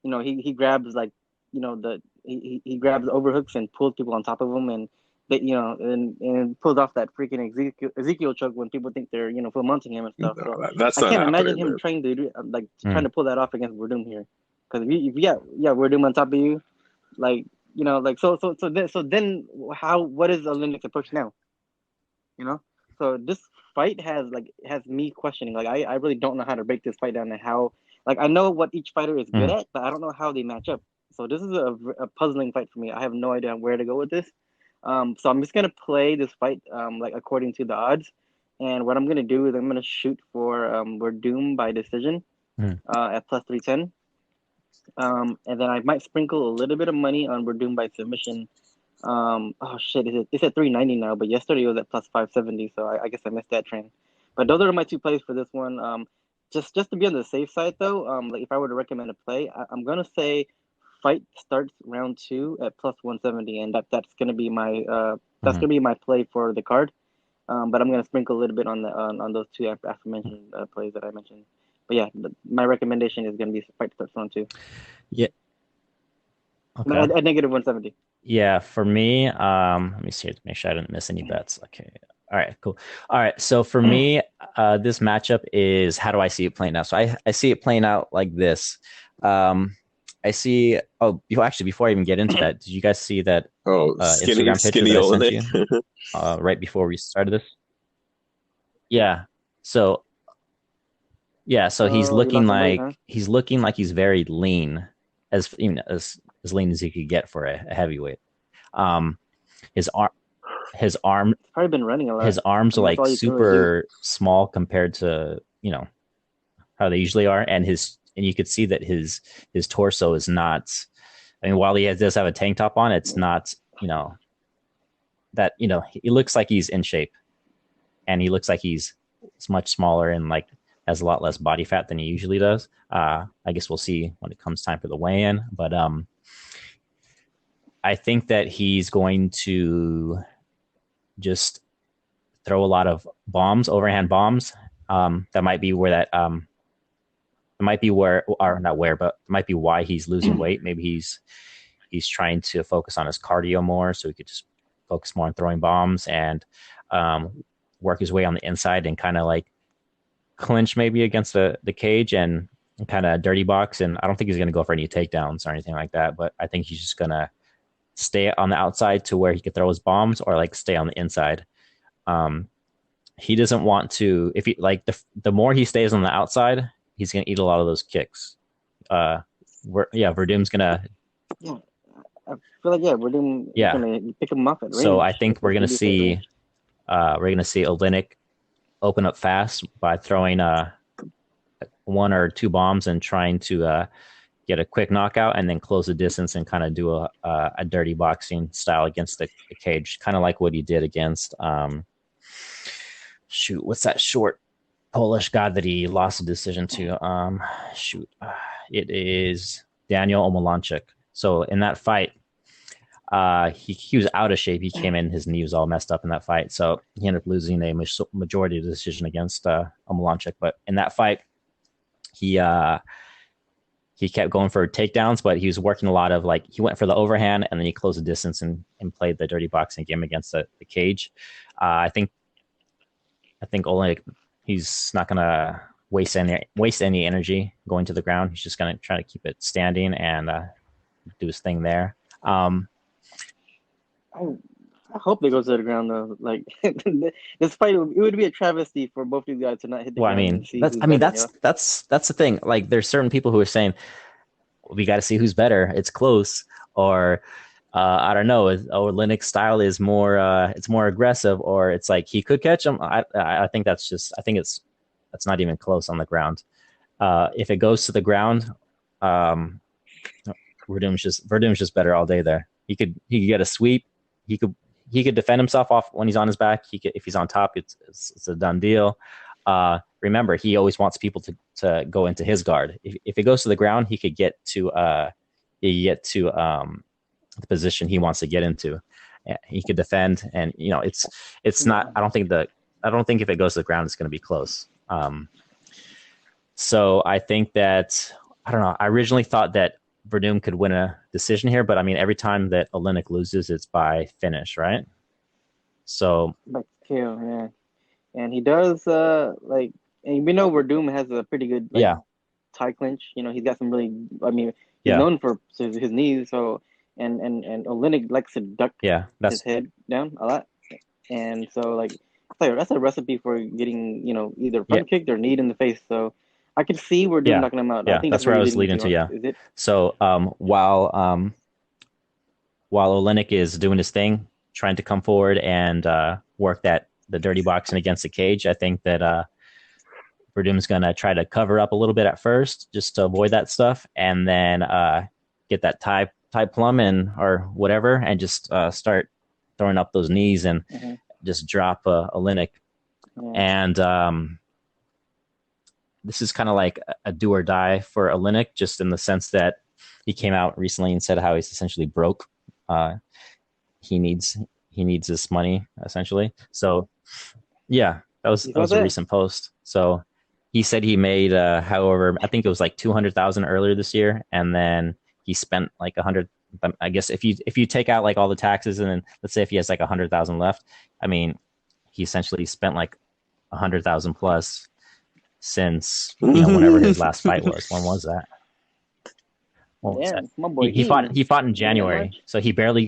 he grabs like he grabs overhooks and pulls people on top of him, and they and pulls off that freaking Ezekiel choke when people think they're full mounting him and stuff. No, So that's I not can't imagine happening, him man. trying to do like trying to pull that off against Verdum here, because if you got Verdum on top of you, like like so then what is Olenek's approach now? You know, so this fight has me questioning. Like I really don't know how to break this fight down and how. Like I know what each fighter is good at, but I don't know how they match up. So this is a puzzling fight for me. I have no idea where to go with this. So I'm just gonna play this fight like according to the odds, and what I'm gonna do is I'm gonna shoot for we're doomed by decision at plus 310. And then I might sprinkle a little bit of money on we're doomed by submission. Oh shit, it's at 390 now, but yesterday it was at plus 570, so I guess I missed that train. But those are my two plays for this one. Just to be on the safe side though, like if I were to recommend a play, I'm gonna say fight starts round 2 at plus 170, and that's gonna be my play for the card. But I'm gonna sprinkle a little bit on those two aforementioned plays that I mentioned. But yeah, my recommendation is gonna be fight starts round 2. Yeah. Okay. At negative 170. Yeah, for me, let me see to make sure I didn't miss any bets. Okay. All right, cool. All right. So for me, this matchup is how do I see it playing out? So I see it playing out like this. I see before I even get into that, did you guys see that Instagram picture that I sent you right before we started this? Yeah. So he's looking like he's very lean, as as lean as he could get for a heavyweight. His arm He's probably been running a lot. His arms are like super small compared to how they usually are, and you could see that his torso is not. I mean, while he does have a tank top on, it's not that he looks like he's in shape, and he looks like he's much smaller and like has a lot less body fat than he usually does. I guess we'll see when it comes time for the weigh-in, but I think that he's going to just throw a lot of bombs, overhand bombs. That might be where might be why he's losing weight. Maybe he's trying to focus on his cardio more, so he could just focus more on throwing bombs and work his way on the inside and kind of like clinch maybe against the cage and kind of dirty box. And I don't think he's going to go for any takedowns or anything like that, but I think he's just going to stay on the outside to where he could throw his bombs, or like stay on the inside. He doesn't want to, if he like the more he stays on the outside, he's going to eat a lot of those kicks. Verdum's going to. Yeah. I feel like Verdum is Yeah. gonna pick him off at So range. I think Like you said, range. we're gonna see Olynyk open up fast by throwing one or two bombs and trying to get a quick knockout and then close the distance and kind of do a dirty boxing style against the cage, kind of like what he did against what's that short Polish guy that he lost a decision to? It is Daniel Omolanchik. So in that fight, he was out of shape. He came in, his knee was all messed up in that fight. So he ended up losing a majority of the decision against Omolanchik. But in that fight, he kept going for takedowns, but he was working a lot of he went for the overhand and then he closed the distance and played the dirty boxing game against the cage. I think Oleg, he's not gonna waste any energy going to the ground. He's just gonna try to keep it standing and do his thing there. I hope they go to the ground though. Like this fight, it would be a travesty for both these guys to not hit the Well, ground. that's the thing. Like, there's certain people who are saying we got to see who's better. It's close, or I don't know. Linux style is more. It's more aggressive, or it's like he could catch him. I think that's not even close on the ground. If it goes to the ground, Verdum's just better all day there. He could get a sweep. He could defend himself off when he's on his back. If he's on top, it's a done deal. Remember, he always wants people to go into his guard. If it goes to the ground, he could get to the position he wants to get into. He could defend, and it's not. I don't think if it goes to the ground, it's going to be close. So I think that I don't know. I originally thought that Verdum could win a decision here, but I mean, every time that Olynyk loses, it's by finish, right? So, Like kill, yeah. And he does and we know Verdum has a pretty good tie clinch. He's got some really. I mean, he's known for his knees. So and Olynyk likes to duck his head down a lot, and so that's a recipe for getting either front kicked or knee in the face. So I could see Verdum knocking him out. Yeah, I think that's where I was leading to. Yeah. Is it? So while Olynyk is doing his thing, trying to come forward and work the dirty boxing against the cage, I think that Verdum's going to try to cover up a little bit at first just to avoid that stuff, and then get that tie plum or whatever, and just start throwing up those knees and just drop Olynyk. And this is kind of like a do or die for Olynyk, just in the sense that he came out recently and said how he's essentially broke. He needs this money essentially. So yeah, that was a recent post. So he said he made however, I think it was like 200,000 earlier this year, and then he spent like 100. I guess if you take out like all the taxes, and then let's say if he has like 100,000 left, I mean, he essentially spent like 100,000 plus since whenever his last fight was. When was that? My boy. He fought in January, so he barely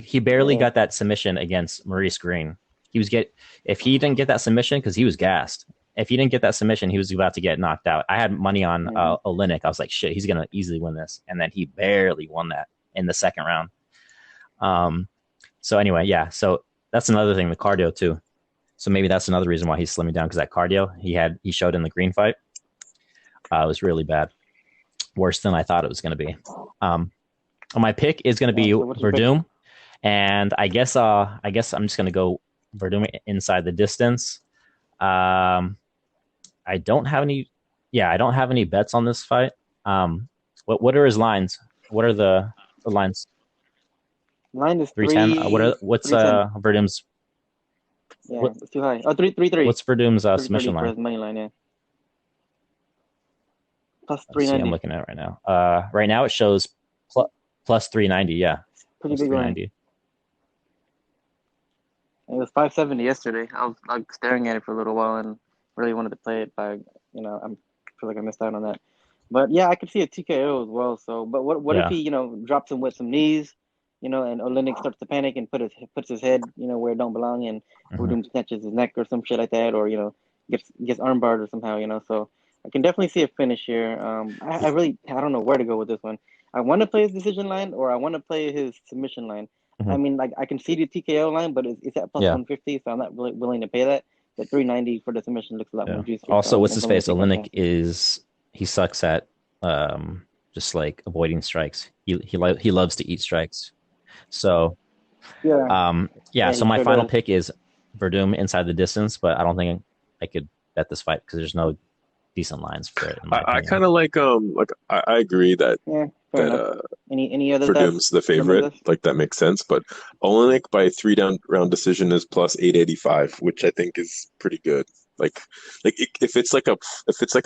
got that submission against Maurice Green. If he didn't get that submission, because he was gassed. If he didn't get that submission, he was about to get knocked out. I had money on Olynyk. I was like, shit, he's gonna easily win this, and then he barely won that in the second round. So anyway, yeah. So that's another thing, the cardio too. So maybe that's another reason why he's slimming down, because that cardio he showed in the Green fight was really bad, worse than I thought it was going to be. My pick is going to be Verdum, and I guess I'm just going to go Verdum inside the distance. I don't have any bets on this fight. What are his lines? What are the lines? Line is 310. What's Verdum's? Yeah, it's too high. 3-3. What's Verdum's submission line? Money line, yeah. Plus 390. I'm looking at it right now. Right now it shows plus 390. Yeah, pretty big line. It was 570 yesterday. I was staring at it for a little while and really wanted to play it, but I feel like I missed out on that. But yeah, I could see a TKO as well. So, but what if he drops him with some knees, and Olynyk starts to panic and puts his head where it don't belong, and Verdum snatches his neck or some shit like that, or gets armbarred or somehow, So I can definitely see a finish here. I don't know where to go with this one. I want to play his decision line or I want to play his submission line. I Mhm. mean, like I can see the TKO line, but it's at plus Yeah, 150, so I'm not really willing to pay that. But 390 for the submission looks a lot more yeah. juicier, so Also, what's I'm his willing to face? take that Olenek chance. he sucks at just like avoiding strikes. He loves to eat strikes. So Yeah, yeah. yeah, So he my sure final does. pick is Verdum inside the distance, but I don't think I could bet this fight because there's no decent lines for it in my I opinion. kind of like I agree that Yeah, fair that enough. Any other thoughts Verdum's the from the favorite. list? Like that makes sense. But Olenek by 3 round decision is plus 885, which I think is pretty good. Like if it's like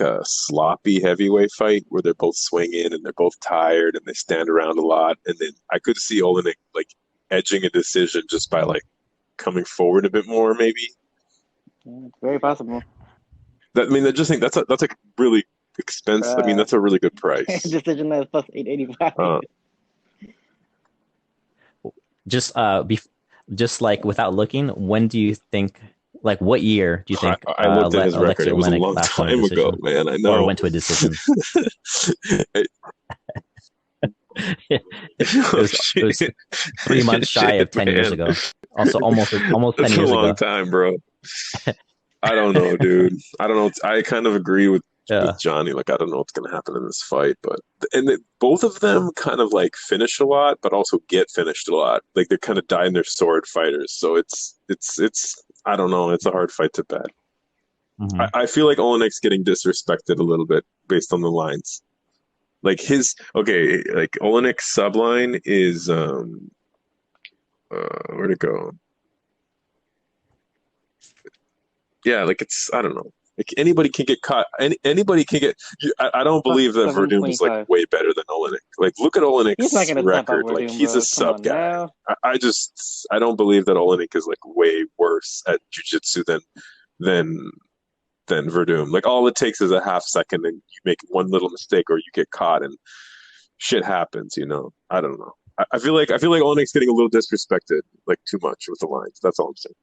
a sloppy heavyweight fight where they're both swinging and they're both tired and they stand around a lot, and then I could see Olenek like edging a decision just by like coming forward a bit more, maybe. Yeah, it's very possible. That I mean, I just think that's a really expensive. I mean, Uh, that's a really good price. decision line is plus 885. Uh, Just just like without looking, when do you think like what year do you think I looked at his record. Alexei It was a Olenek long last won a time ago, decision man. I or know. went to a decision? it Oh was shit. 3 months shy of Shit, 10 years man. ago. Also, almost ten That's a years long ago. time, bro. I don't know, dude. I don't know. I kind of agree with Yeah. Johnny. Like, I don't know what's gonna happen in this fight, but both of them kind of like finish a lot, but also get finished a lot. Like they're kind of die in their sword fighters. So it's. I don't know. It's a hard fight to bet. Hmm. I feel like Olenek's getting disrespected a little bit based on the lines. Like his okay, like Olenek's subline is where'd it go? Yeah, like it's I don't know. Like anybody can get caught. Anybody can get. I don't Plus believe that Verdum's like 725. way better than Olenek. Like look at He's not Olenek's gonna snap out record. Like Verdum, he's a bro. Come sub on guy. now. I don't believe that Olenek is like way worse at jujitsu than than Verdum. Like all it takes is a half second, and you make one little mistake, or you get caught, and shit happens. I don't know. I feel like Olenek's getting a little disrespected, like too much with the lines. That's all I'm saying.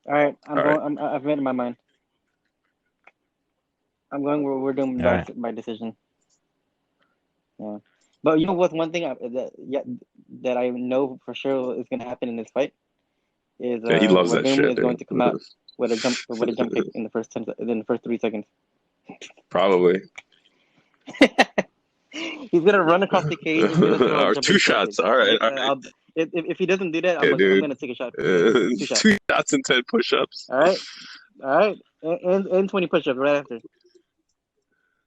All right, I'm All right. going. I've made up my mind. I'm going. We're doing All right. by decision. Yeah, but you know what's one thing that I know for sure is gonna happen in this fight is Yeah, he loves that Verdum shit, is going dude. to come out with a jump kick in the first 3 seconds. Probably. He's gonna run across the cage and he's gonna throw a Or two jumping kick. shots. All right. All right. If he doesn't do that, Yeah, I'm dude. gonna take a shot for you. 2 shots. 2 shots and 10 push-ups. All right, all right, and 20 push-ups right after.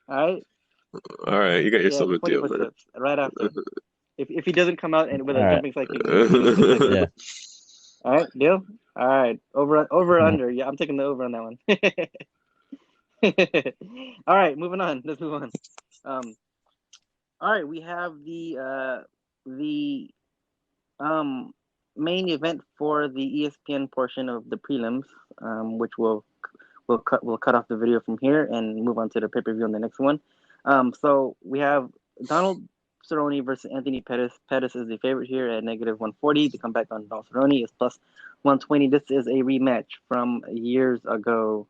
All right, All right. You got yeah, yourself a 20 deal, man. push-ups right after. If he doesn't come out and with All a right. jumping side kick in 2 seconds. Yeah. All right, deal. All right, over or Mhm. under. Yeah, I'm taking the over on that one. All right, moving on. Let's move on. All right, we have the main event for the ESPN portion of the prelims, which we'll cut off the video from here and move on to the pay-per-view on the next one. So we have Donald Cerrone versus Anthony Pettis. Pettis is the favorite here at negative 140. The comeback on Donald Cerrone is plus 120. This is a rematch from years ago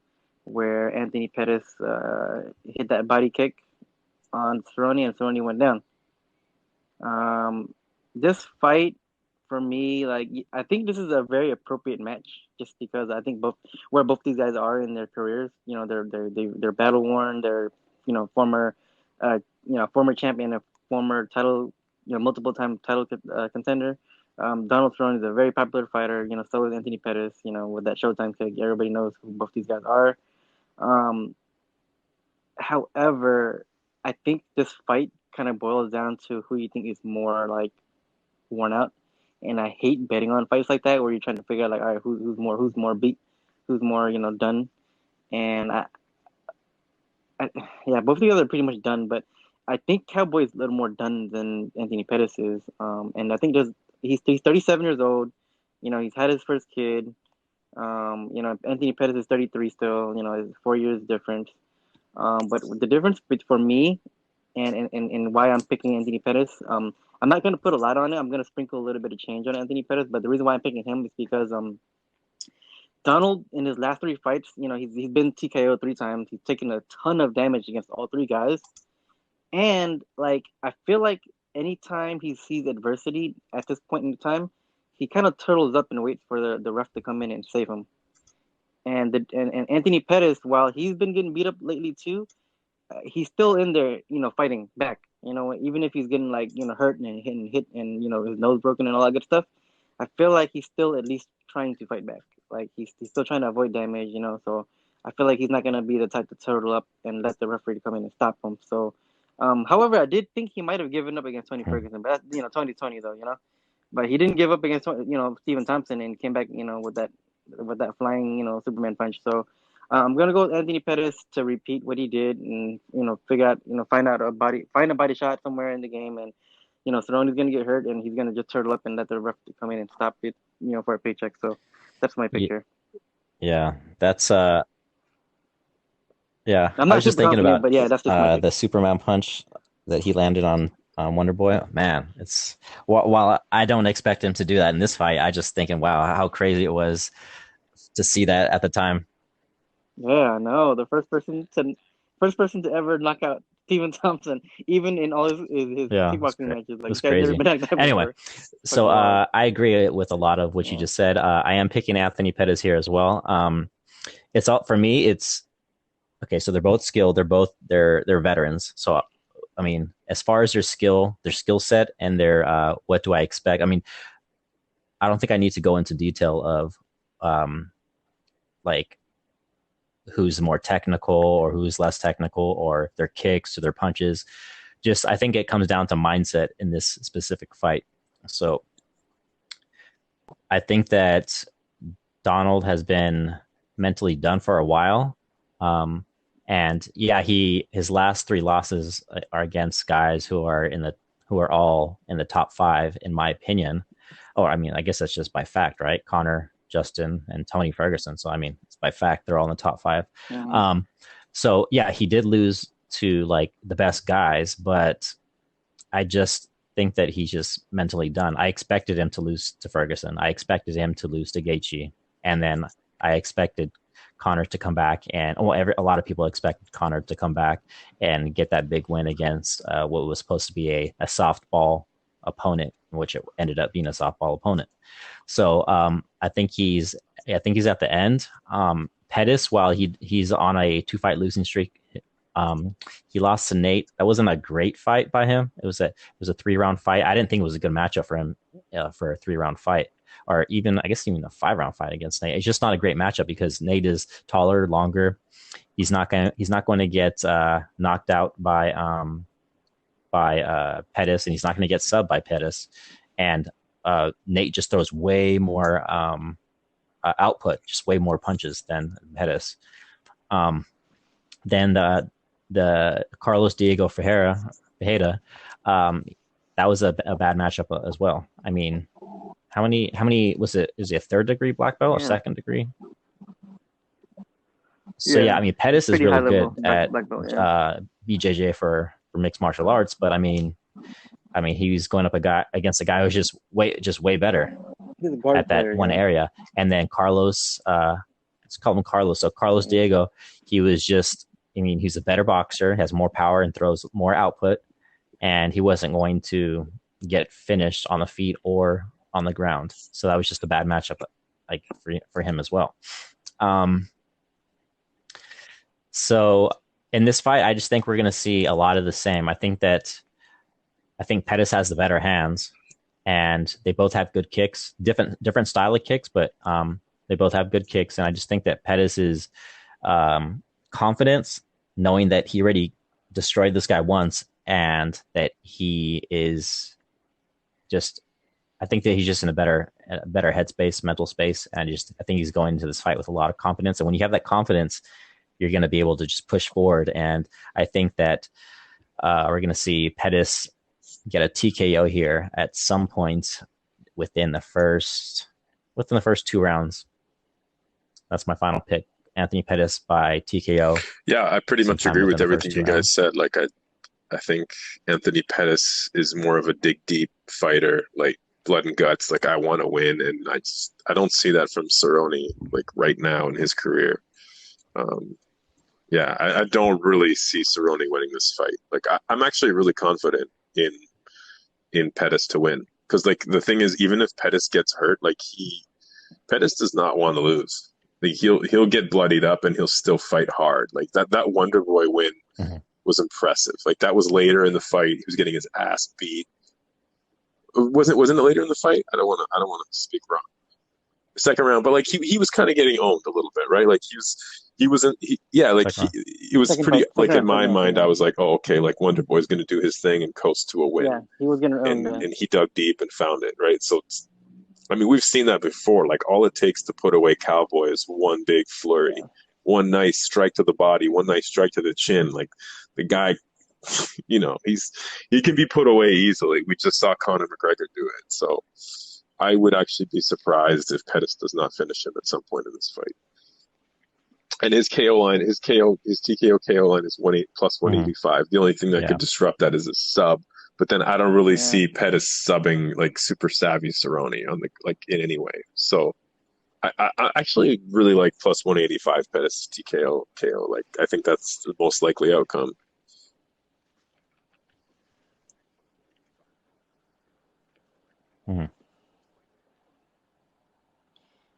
where Anthony Pettis hit that body kick on Cerrone and Cerrone went down. This fight for me, like I think this is a very appropriate match, just because I think both these guys are in their careers. They're battle worn. They're former, former champion, a former title, multiple time title contender. Donald Cerrone is a very popular fighter. So is Anthony Pettis. With that Showtime kick, everybody knows who both these guys are. Um, However, I think this fight kind of boils down to who you think is more like worn out. And I hate betting on fights like that where you're trying to figure out like, all right, who's more beat, who's more done. And I yeah, both of the guys are pretty much done, but I think Cowboy is a little more done than Anthony Pettis is. And I think he's 37 years old. He's had his first kid. Anthony Pettis is 33 still. It's 4 years difference. But the difference for me and why I'm picking Anthony Pettis, I'm not going to put a lot on it. I'm going to sprinkle a little bit of change on Anthony Pettis. But the reason why I'm picking him is because Donald, in his last 3 fights, he's been TKO 3 times. He's taken a ton of damage against all 3 guys. And like I feel like anytime he sees adversity at this point in time, he kind of turtles up and waits for the ref to come in and save him. And Anthony Pettis, while he's been getting beat up lately too, he's still in there, fighting back. Even if he's getting like hurt and hit and his nose broken and all that good stuff, I feel like he's still at least trying to fight back. Like he's still trying to avoid damage. So I feel like he's not gonna be the type to turtle up and let the referee come in and stop him. So, however, I did think he might have given up against Tony Ferguson, but that's, Tony though. But he didn't give up against Stephen Thompson and came back with that flying Superman punch. So I'm gonna go with Anthony Pettis to repeat what he did and figure out find a body shot somewhere in the game, and Cerrone's gonna get hurt and he's gonna just turtle up and let the ref come in and stop it for a paycheck. So that's my pick here. Yeah, that's yeah. I'm I not was just super thinking confident, about but yeah, that's just my pick. the Superman punch that he landed on Wonder Boy. Man, it's while I don't expect him to do that in this fight, I just thinking, wow, how crazy it was to see that at the time. Yeah, no, the first person to ever knock out Stephen Thompson, even in all his Yeah, kickboxing matches. it Like was this guy's never crazy. been knocked out Anyway, before. so Fucking wild. I agree with a lot of what you Yeah. just said. I am picking Anthony Pettis here as well. It's all for me. It's okay. So they're both skilled. They're veterans. So I mean, as far as their skill set, and their what do I expect? I mean, I don't think I need to go into detail of um, like who's more technical or who's less technical, or their kicks or their punches. Just I think it comes down to mindset in this specific fight. So I think that Donald has been mentally done for a while. And yeah, his last three losses are against guys who are all in the top five, in my opinion. Oh, I mean, I guess that's just by fact, right? Connor, Justin, and Tony Ferguson. So I mean, it's by fact they're all in the top 5. Mhm. Um, so yeah, he did lose to like the best guys, but I just think that he's just mentally done. I expected him to lose to Ferguson. I expected him to lose to Gaethje, and then I expected Connor to come back, and a lot of people expected Connor to come back and get that big win against what was supposed to be a softball opponent, which it ended up being a softball opponent. So I think he's at the end. Pettis, while he's on a 2-fight losing streak, he lost to Nate. That wasn't a great fight by him. It was a 3-round fight. I didn't think it was a good matchup for him for a 3-round fight, or even I guess even a 5-round fight against Nate. It's just not a great matchup because Nate is taller, longer. He's not going to get knocked out by Pettis, and he's not going to get subbed by Pettis. And Nate just throws way more output, just way more punches than Pettis. Then the Carlos Diego Ferreira, that was a bad matchup as well. I mean, how many was it? Is it a 3rd degree black belt or 2nd degree? So yeah, I mean, Pettis is really good at black belt, yeah. BJJ for mixed martial arts, but I mean, he's going up against a guy who's just way better at that player, one area. And then Carlos, let's call him Carlos. So Carlos Diego, he was just, he's a better boxer, has more power and throws more output, and he wasn't going to get finished on the feet or on the ground. So that was just a bad matchup, like for him as well. So in this fight, I just think we're going to see a lot of the same. I think Pettis has the better hands, and they both have good kicks, different style of kicks, but they both have good kicks. And I just think that Pettis' confidence, knowing that he already destroyed this guy once, and that he is just, I think that he's just in a better headspace, mental space. And I think he's going into this fight with a lot of confidence. And when you have that confidence, you're going to be able to just push forward. And I think that we're going to see Pettis get a TKO here at some point within the first 2 rounds. That's my final pick. Anthony Pettis by TKO. Yeah, I pretty much agree with everything you guys said. Like I think Anthony Pettis is more of a dig deep fighter, like blood and guts. Like I want to win, and I don't see that from Cerrone like right now in his career. Yeah, I don't really see Cerrone winning this fight. Like I'm actually really confident in Pettis to win because like the thing is, even if Pettis gets hurt, like he Pettis does not want to lose. Like he'll get bloodied up and he'll still fight hard. Like that Wonder Boy win Mhm. was impressive. Like that was later in the fight. He was getting his ass beat. Wasn't it later in the fight? I don't want to speak wrong. Second round, but like he was kind of getting owned a little bit, right? Like he wasn't yeah, like Second round. it was pretty like in my Second mind I round. was like, oh okay, like Wonder Boy's gonna do his thing and coast to a win. Yeah, he was gonna own And the. and he dug deep and found it, right? So I mean, we've seen that before. Like all it takes to put away Cowboy is one big flurry, Yeah, one nice strike to the body, one nice strike to the chin. Like the guy, he can be put away easily. We just saw Conor McGregor do it. So I would actually be surprised if Pettis does not finish him at some point in this fight. And his KO line, his TKO KO line is 18 plus Mhm. 185. The only thing that Yeah. could disrupt that is a sub. But then I don't really yeah. see Pettis subbing like super savvy Cerrone on the like in any way. So I actually really like plus 185 Pettis TKO KO. Like I think that's the most likely outcome. Mhm.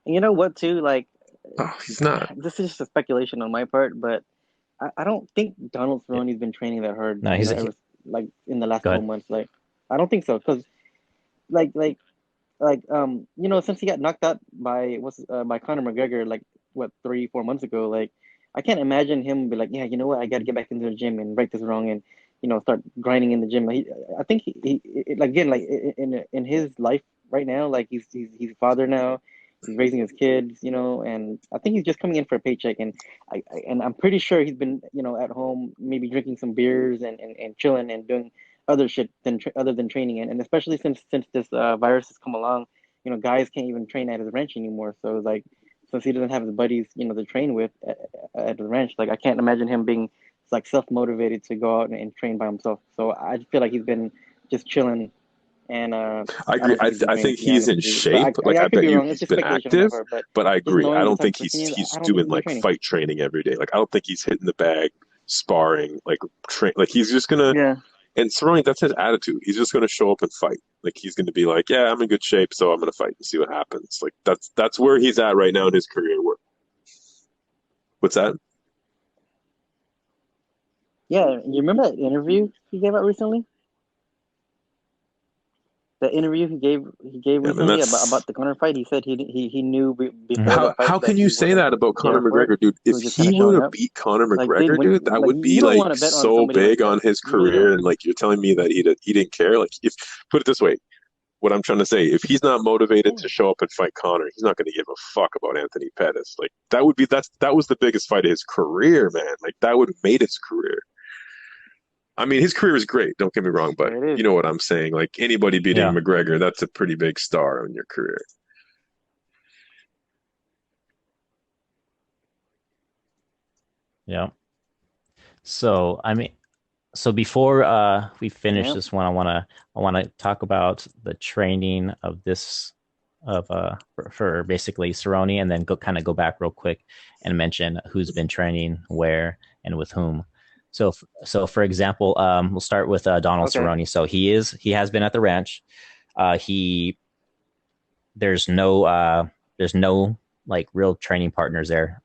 And you know what too? Like, Oh, he's not. this is just a speculation on my part, but I don't think Donald Yeah. Cerrone's been training that hard. No, You he's know, a, ever like in the last go couple ahead. months. Like, I don't think so because like like you know, since he got knocked out by Conor McGregor like what 3 4 months ago, like I can't imagine him be like, yeah, you know what, I got to get back into the gym and right this wrong and start grinding in the gym. I think like again like in his life right now, like he's a father now, he's raising his kids, and I think he's just coming in for a paycheck, and and I'm pretty sure he's been at home maybe drinking some beers and chilling and doing other shit other than training, and especially since this virus has come along, guys can't even train at his ranch anymore. So like, since he doesn't have his buddies, to train with at the ranch, like I can't imagine him being like self motivated to go out and train by himself. So I feel like he's been just chilling, and I I agree. don't think he's been I training, think to be he's honest in with you. But shape. Like I I could bet be you wrong. It's he's just been speculation on my active, part, but but I just agree. I knowing don't his think opinions, he's I don't think doing he's been like training. fight training every day. Like I don't think he's hitting the bag, sparring, like train. Like he's just gonna. Yeah. And Cerrone, that's his attitude. He's just gonna show up and fight. Like he's gonna be like, yeah, I'm in good shape, so I'm gonna fight and see what happens. Like that's where he's at right now in his career. What's that? Yeah, you remember that interview he gave out recently? The interview he gave Yeah, man, recently about that's about the Conor fight. He said he knew before Mhm. the fight how that can you he say wasn't that about Conor there for it. McGregor, dude? He If was just kind he of would showing have up. beat Conor Like, dude, McGregor, dude, that would you be don't like want to bet on so somebody like big that. on his You really career. don't. And like you're telling me that he didn't care. Like if put it this way, what I'm trying to say, if he's not motivated Yeah, to show up and fight Conor, he's not going to give a fuck about Anthony Pettis. Like that was the biggest fight of his career, man. Like that would have made his career. I mean, his career is great. Don't get me wrong, but there it you is. know what I'm saying. Like anybody beating Yeah. McGregor, that's a pretty big star in your career. Yeah. So I mean, so before we finish Yeah. this one, I wanna talk about the training of this of for basically Cerrone, and then go back real quick and mention who's been training where and with whom. So for example, we'll start with Donald Okay. Cerrone. So he has been at the ranch. He there's no like real training partners there.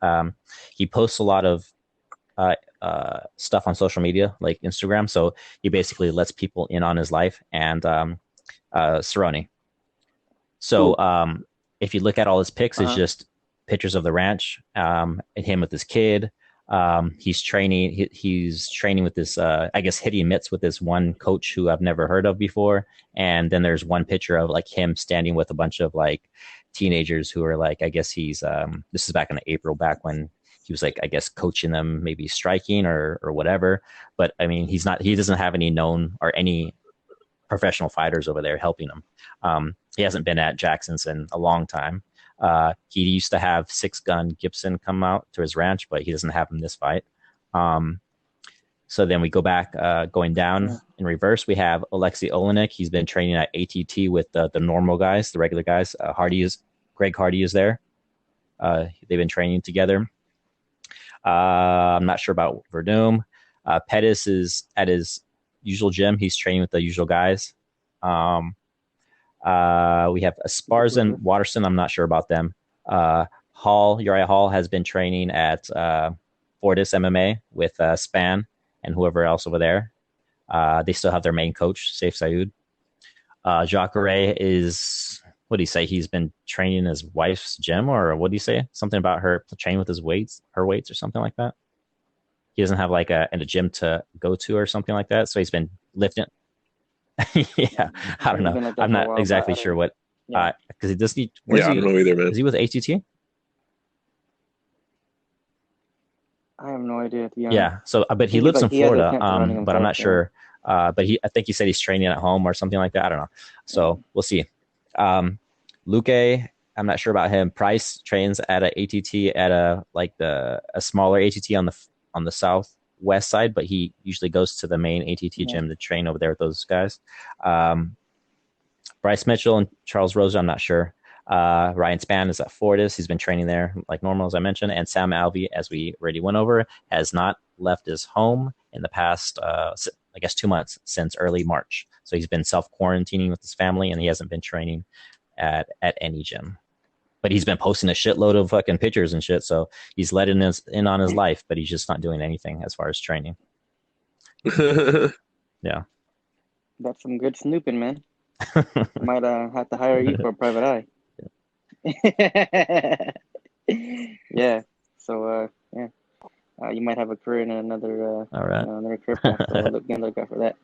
He posts a lot of stuff on social media like Instagram. So he basically lets people in on his life and Cerrone. So Cool. if you look at all his pics, it's Uh-huh. just pictures of the ranch, and him with his kid. He's training. He's training with this, I guess, hitting mitts with this one coach who I've never heard of before. And then there's one picture of like him standing with a bunch of like teenagers who are like, I guess he's. This is back in April, back when he was like, I guess, coaching them, maybe striking or whatever. But I mean, he's not. He doesn't have any known or any professional fighters over there helping him. He hasn't been at Jackson's in a long time. He used to have Six Gun Gibson come out to his ranch, but he doesn't have him this fight. Um, so then we go back, going down Yeah. in reverse. We have Alexei Olenek. He's been training at ATT with the normal guys, the regular guys. Greg Hardy is there. They've been training together. I'm not sure about Verdum. Pettis is at his usual gym. He's training with the usual guys. Um, we have Esparza and Watterson. I'm not sure about them. Uriah Hall has been training at Fortis MMA with Span and whoever else over there. They still have their main coach, Saif Sayoud. Jacare is, what do you say? He's been training his wife's gym, or what do you say? Something about her training with her weights, or something like that. He doesn't have like a gym to go to or something like that. So he's been lifting. Yeah, I don't know. Like I'm not exactly sure what. Because he does need. I don't know either, man. Is he with ATT? I have no idea, to be honest. Yeah. So, but he lives in Florida. But I'm not sure. But I think he said he's training at home or something like that. I don't know. So we'll see. Luque, I'm not sure about him. Price trains at a ATT at a smaller ATT on the southwest side, but he usually goes to the main ATT gym to train over there with those guys. Bryce Mitchell and Charles Rosa, I'm not sure. Ryan Spann is at Fortis. He's been training there like normal, as I mentioned. And Sam Alvey, as we already went over, has not left his home in the past, 2 months, since early March. So he's been self-quarantining with his family, and he hasn't been training at any gym. But he's been posting a shitload of fucking pictures and shit, so he's letting us in on his life, but he's just not doing anything as far as training. Yeah. That's some good snooping, man. Might have to hire you for a private eye. Yeah. So you might have a career in another another career path. So look out for that.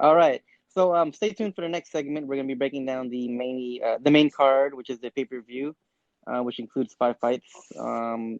All right. So stay tuned for the next segment. We're gonna be breaking down the main card, which is the pay-per-view, which includes 5 fights. We're